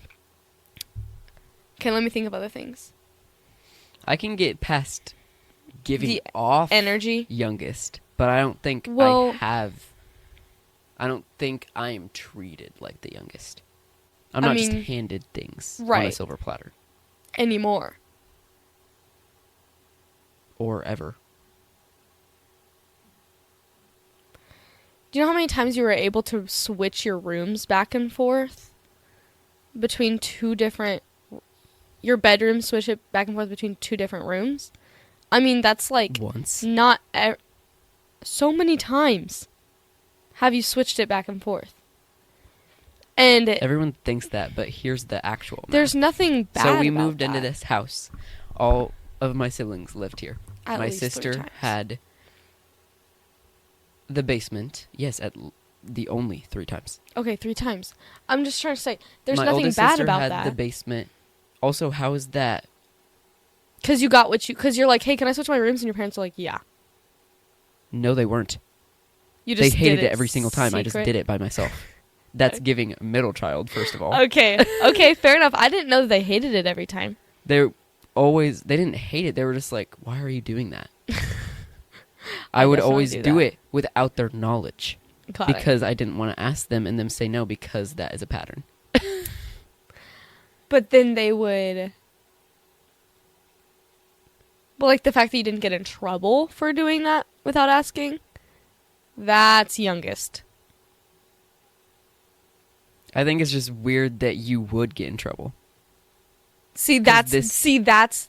let me think of other things. I can get past giving The off energy. youngest, but I don't think Well- I don't think I am treated like the youngest. I'm I not mean, just handed things on a right. silver platter. Anymore. Or ever. Do you know how many times you were able to switch your rooms back and forth? Between two different... Your bedroom, switch it back and forth between two different rooms? I mean, that's like... Once. Not... so many times have you switched it back and forth. And Everyone thinks that, but here's the actual math. there's nothing bad So we about moved into that. this house. All of my siblings lived here. At My least 3 sister times. had the basement. Yes, the only 3 times. Okay, 3 times. I'm just trying to say, there's My nothing oldest bad sister about had that. the basement. Also, how is that? Because you got what you... Because you're like, hey, can I switch my rooms? And your parents are like, yeah. No, they weren't. You They just hated did it every single time. I just secret? did it by myself. That's giving middle child, first of all. Okay, okay, fair enough. I didn't know that they hated it every time. They didn't hate it. They were just like, why are you doing that? I would definitely always do do that. it without their knowledge. Got it. Because I didn't want to ask them and them say no because that is a pattern. But then they would... But like the fact that you didn't get in trouble for doing that without asking, that's youngest. I think it's just weird that you would get in trouble. See, 'Cause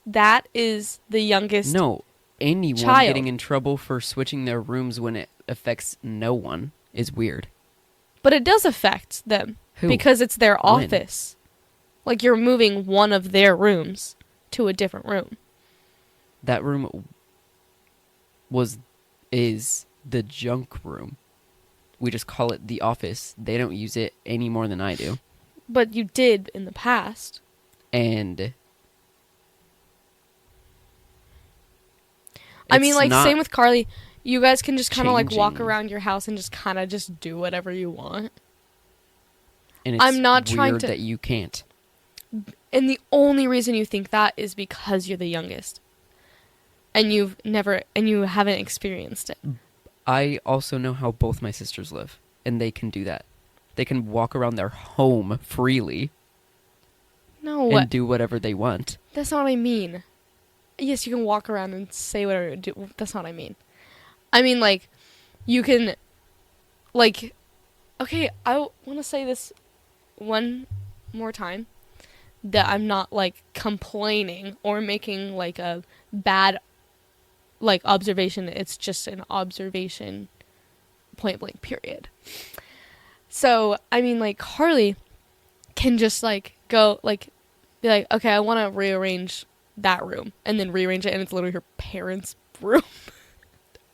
that is the youngest. No, anyone child. getting in trouble for switching their rooms when it affects no one is weird. But it does affect them. Who? Because it's their When? office. Like you're moving one of their rooms to a different room. That room is the junk room. We just call it the office. They don't use it any more than I do. But you did in the past. And I mean, it's like, not same with Carly. You guys can just kind of, like, walk changing. around your house and just kind of just do whatever you want. and it's I'm not weird trying to- that you can't. And the only reason you think that is because you're the youngest. And you haven't experienced it. I also know how both my sisters live, and they can do that. They can walk around their home freely No, and do whatever they want. that's not what I mean. Yes, you can walk around and say whatever you do. That's not what I mean. I mean, like, you can, like, okay, I want to say this one more time. That I'm not, like, complaining or making, like, a bad, like, observation. It's just an observation, point blank, period. So, I mean, like, Carly can just, like, go, like, be like, okay, I want to rearrange that room. And then rearrange it, and it's literally her parents' room.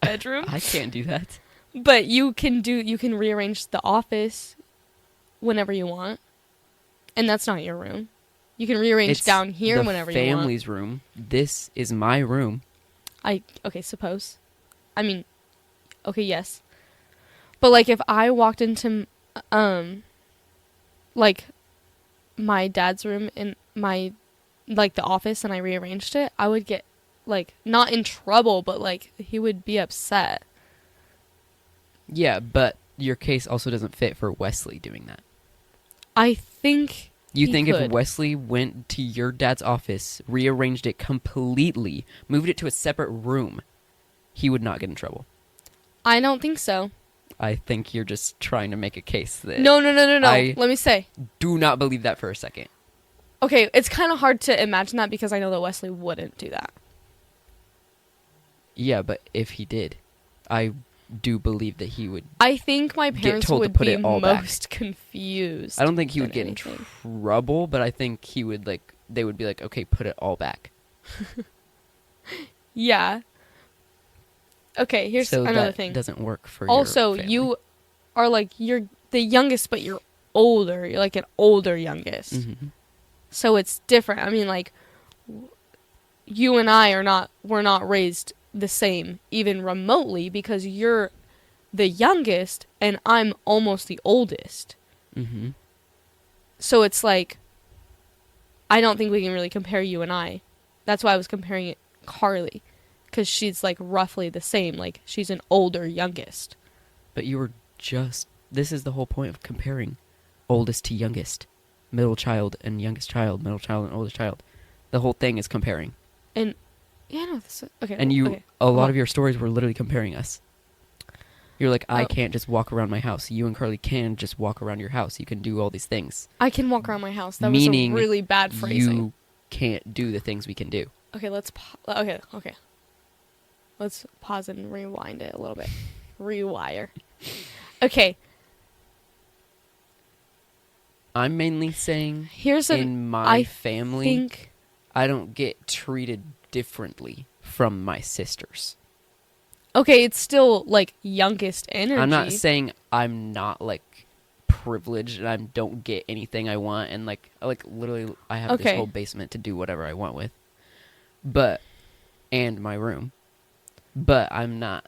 Bedroom. I can't do that. But you can rearrange the office whenever you want. And that's not your room. You can rearrange It's down here the whenever you want. family's room. This is my room. Okay, suppose. I mean, okay, yes. But like if I walked into like my dad's room in my like the office and I rearranged it, I would get like not in trouble, but like he would be upset. Yeah, but your case also doesn't fit for Wesley doing that. I think You he think could. if Wesley went to your dad's office, rearranged it completely, moved it to a separate room, he would not get in trouble? I don't think so. I think you're just trying to make a case that... No. I- Let me say. Do not believe that for a second. Okay, it's kind of hard to imagine that because I know that Wesley wouldn't do that. Yeah, but if he did, I do believe that he would... I think my parents told to would put be it all back. most confused. I don't think he would than get anything. in trouble, but I think he would, like... They would be like, okay, put it all back. Yeah. Okay, here's so another that thing. doesn't work for Also, your family. you are like you're the youngest, but you're older. You're like an older youngest. Mhm. So it's different. I mean, like you and I we're not raised the same, even remotely, because you're the youngest and I'm almost the oldest. Mm-hmm. So it's like, I don't think we can really compare you and I. That's why I was comparing it Carly, because she's like roughly the same. Like, she's an older youngest. But you were just... This is the whole point of comparing oldest to youngest. Middle child and youngest child. Middle child and oldest child. The whole thing is comparing. And, yeah, no, this, okay. And you... okay. A lot of your stories were literally comparing us. You're like, I Oh. can't just walk around my house. You and Carly can just walk around your house. You can do all these things. I can walk around my house. That Meaning was a really bad phrasing. You can't do the things we can do. Okay, okay. Let's pause and rewind it a little bit. Rewire. Okay, I'm mainly saying here's a... in my I family, think... I don't get treated differently from my sisters. Okay, it's still, like, youngest energy. I'm not saying I'm not, like, privileged and I don't get anything I want and, like literally I have this Okay. whole basement to do whatever I want with. But, and my room. But I'm not,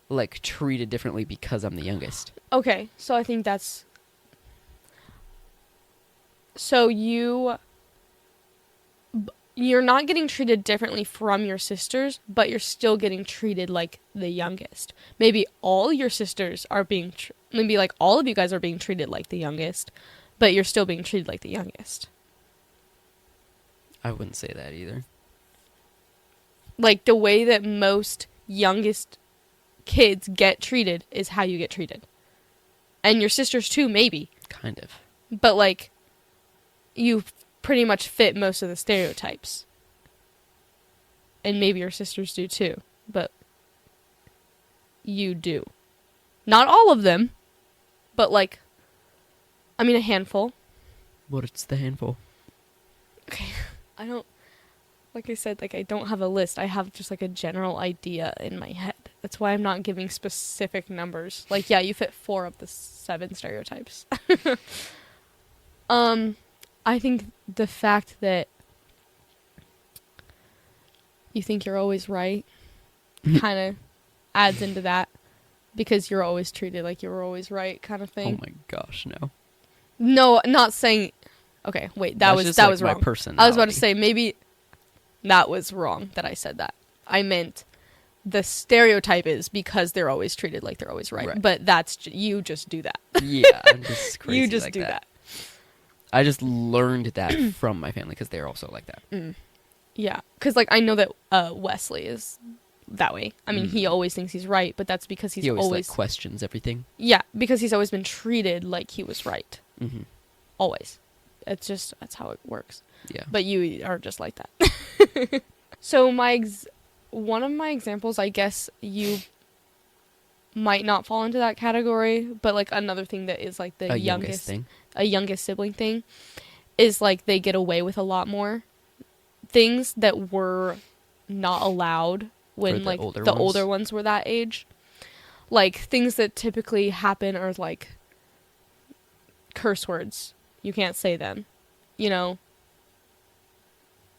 like, treated differently because I'm the youngest. Okay, so I think that's... So you're not getting treated differently from your sisters, but you're still getting treated like the youngest. Maybe all your sisters are being... maybe, like, all of you guys are being treated like the youngest, but you're still being treated like the youngest. I wouldn't say that either. Like, the way that most youngest kids get treated is how you get treated. And your sisters, too, maybe. Kind of. But, like, you pretty much fit most of the stereotypes. And maybe your sisters do, too. But you do. Not all of them, but, like, I mean, a handful. What's the handful? Okay, I don't... Like I said, like, I don't have a list. I have just, like, a general idea in my head. That's why I'm not giving specific numbers. Like, yeah, you fit 4 of the 7 stereotypes. I think the fact that you think you're always right kind of adds into that, because you're always treated like you were always right, kind of thing. Oh my gosh, no. No, not saying... Okay, wait, That's was just, that like, was my wrong. personality. I was about to say, maybe that was wrong that I said that. I meant the stereotype is because they're always treated like they're always right. Right. But that's... you just do that. Yeah, I'm just crazy You just like do that. I just learned that from my family because they're also like that. Yeah, because, like, I know that Wesley is that way. I mean, he always thinks he's right, but that's because he's He always, always... like, questions everything. Yeah, because he's always been treated like he was right. Mm-hmm. Always. It's just... that's how it works. Yeah. But you are just like that. So one of my examples, I guess you might not fall into that category, but, like, another thing that is, like, the a youngest thing. a youngest sibling thing is, like, they get away with a lot more things that were not allowed when, the like, older the ones? older ones were that age. Like, things that typically happen are, like, curse words. You can't say them. You know?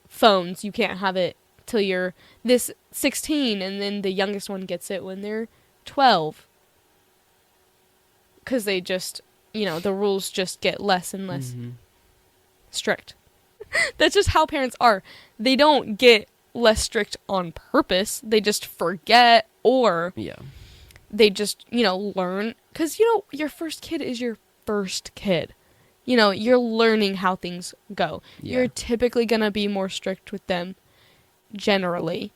Phones, you can't have it till you're this 16, and then the youngest one gets it when they're 12. Because they just, you know, the rules just get less and less Mm-hmm. strict. That's just how parents are. They don't get less strict on purpose. They just forget, or Yeah. they just, you know, learn. Because, you know, your first kid is your first kid. You know, you're learning how things go. Yeah. You're typically going to be more strict with them, generally,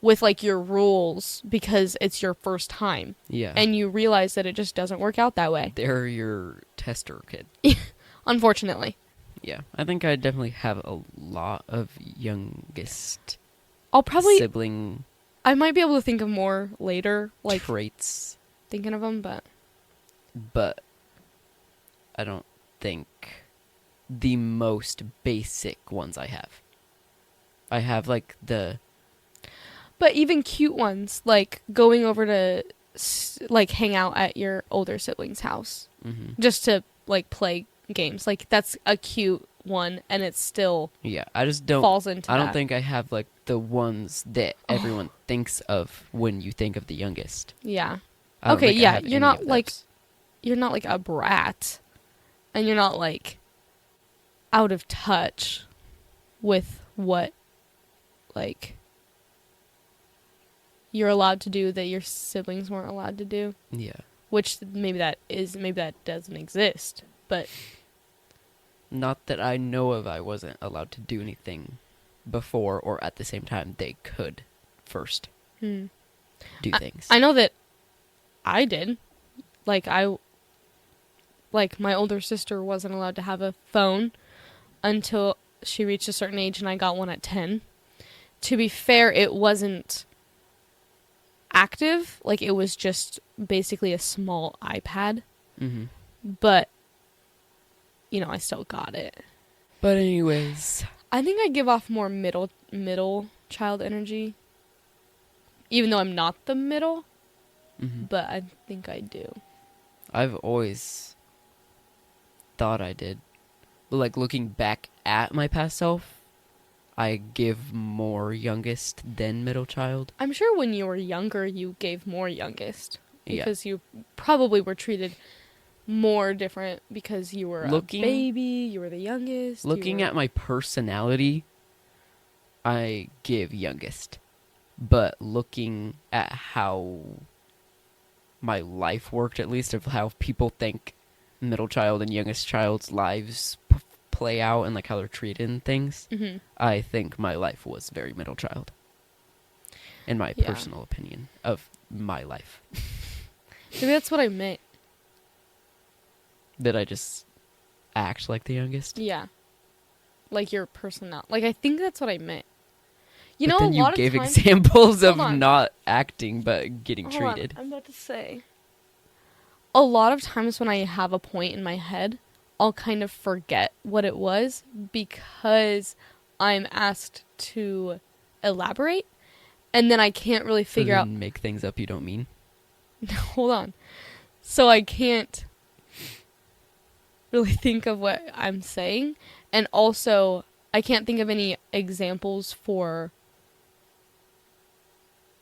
with, like, your rules, because it's your first time. Yeah. And you realize that it just doesn't work out that way, they're your tester kid. unfortunately. Yeah. I think I definitely have a lot of youngest I'll probably... sibling I might be able to think of more later, like, traits, thinking of them, but... but I don't think the most basic ones I have. I have, like, the... But even cute ones, like going over to, like, hang out at your older sibling's house. Mm-hmm. Just to, like, play games. Like, that's a cute one, and it still Yeah, I just don't... falls into I don't that. think I have, like, the ones that everyone thinks of when you think of the youngest. Yeah. I don't Okay, think I yeah, have you're any not of like those. you're not like a brat, and you're not like out of touch with what like you're allowed to do that your siblings weren't allowed to do. Yeah. Which maybe that doesn't exist, but Not that I know of, I wasn't allowed to do anything before or at the same time they could first do things. I know that I did. Like my older sister wasn't allowed to have a phone until she reached a certain age, and I got one at 10. To be fair, it wasn't active. Like, it was just basically a small iPad. Mm-hmm. But, I still got it. But anyways, I think I give off more middle child energy. Even though I'm not the middle. But I think I do. I've always thought I did. But like looking back at my past self, I give more youngest than middle child. I'm sure when you were younger, you gave more youngest. Yeah. Because you probably were treated more different because you were a baby, you were the youngest. Looking at my personality, I give youngest. But looking at how my life worked, at least, of how people think middle child and youngest child's lives play out and like how they're treated and things, I think my life was very middle child. In my personal opinion of my life. Maybe that's what I meant. Did I just act like the youngest? Yeah. Like your personality. Like, I think that's what I meant. But A then you lot of gave times... examples of Hold on. not acting but getting Hold on, treated. I'm about to say. A lot of times when I have a point in my head, I'll kind of forget what it was because I'm asked to elaborate, and then I can't really figure out... Make things up you don't mean? Hold on. So I can't really think of what I'm saying, and also I can't think of any examples for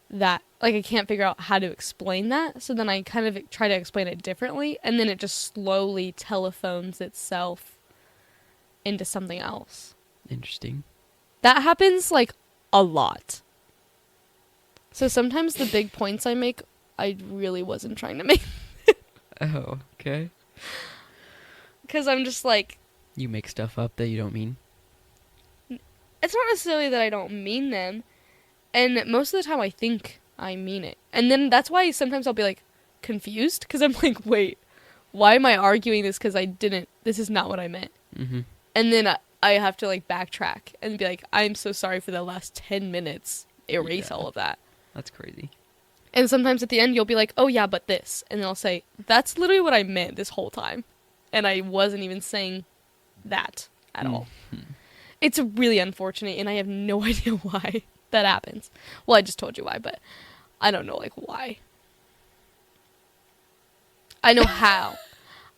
that. Like, I can't figure out how to explain that, so then I kind of try to explain it differently, and then it just slowly telephones itself into something else. Interesting. That happens, like, a lot. So sometimes the big points I make, I really wasn't trying to make. Oh, okay. Because I'm just like... You make stuff up that you don't mean? It's not necessarily that I don't mean them, and most of the time I think I mean it. And then that's why sometimes I'll be, like, confused, because I'm like, wait, why am I arguing this? Because this is not what I meant. Mm-hmm. And then I have to, like, backtrack and be like, I'm so sorry for the last 10 minutes. Erase all of that. That's crazy. And sometimes at the end you'll be like, oh yeah, but this. And then I'll say, that's literally what I meant this whole time. And I wasn't even saying that at all. It's really unfortunate, and I have no idea why that happens. Well, I just told you why, but I don't know, like, why. I know how.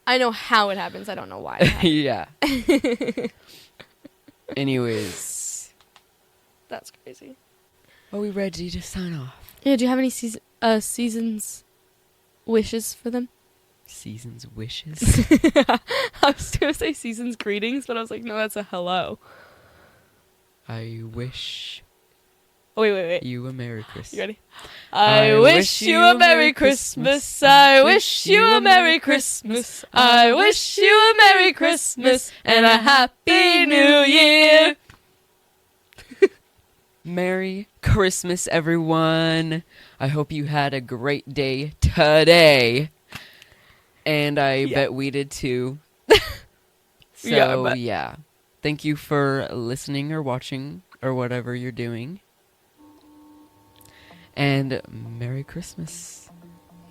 I know how it happens. I don't know why it happens. Yeah. Anyways. That's crazy. Are we ready to sign off? Yeah, do you have any season's wishes for them? Season's wishes? I was going to say season's greetings, but I was like, no, that's a hello. I wish... Oh, wait. You a Merry Christmas. You ready? I wish you a Merry Christmas. I wish you a Merry Christmas. I wish you a Merry Christmas and a Happy New Year. Merry Christmas, everyone. I hope you had a great day today. And I bet we did too. So, yeah. Thank you for listening or watching or whatever you're doing. And Merry Christmas.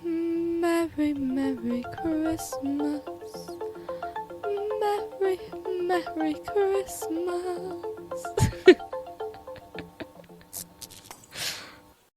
Merry, Merry Christmas. Merry, Merry Christmas.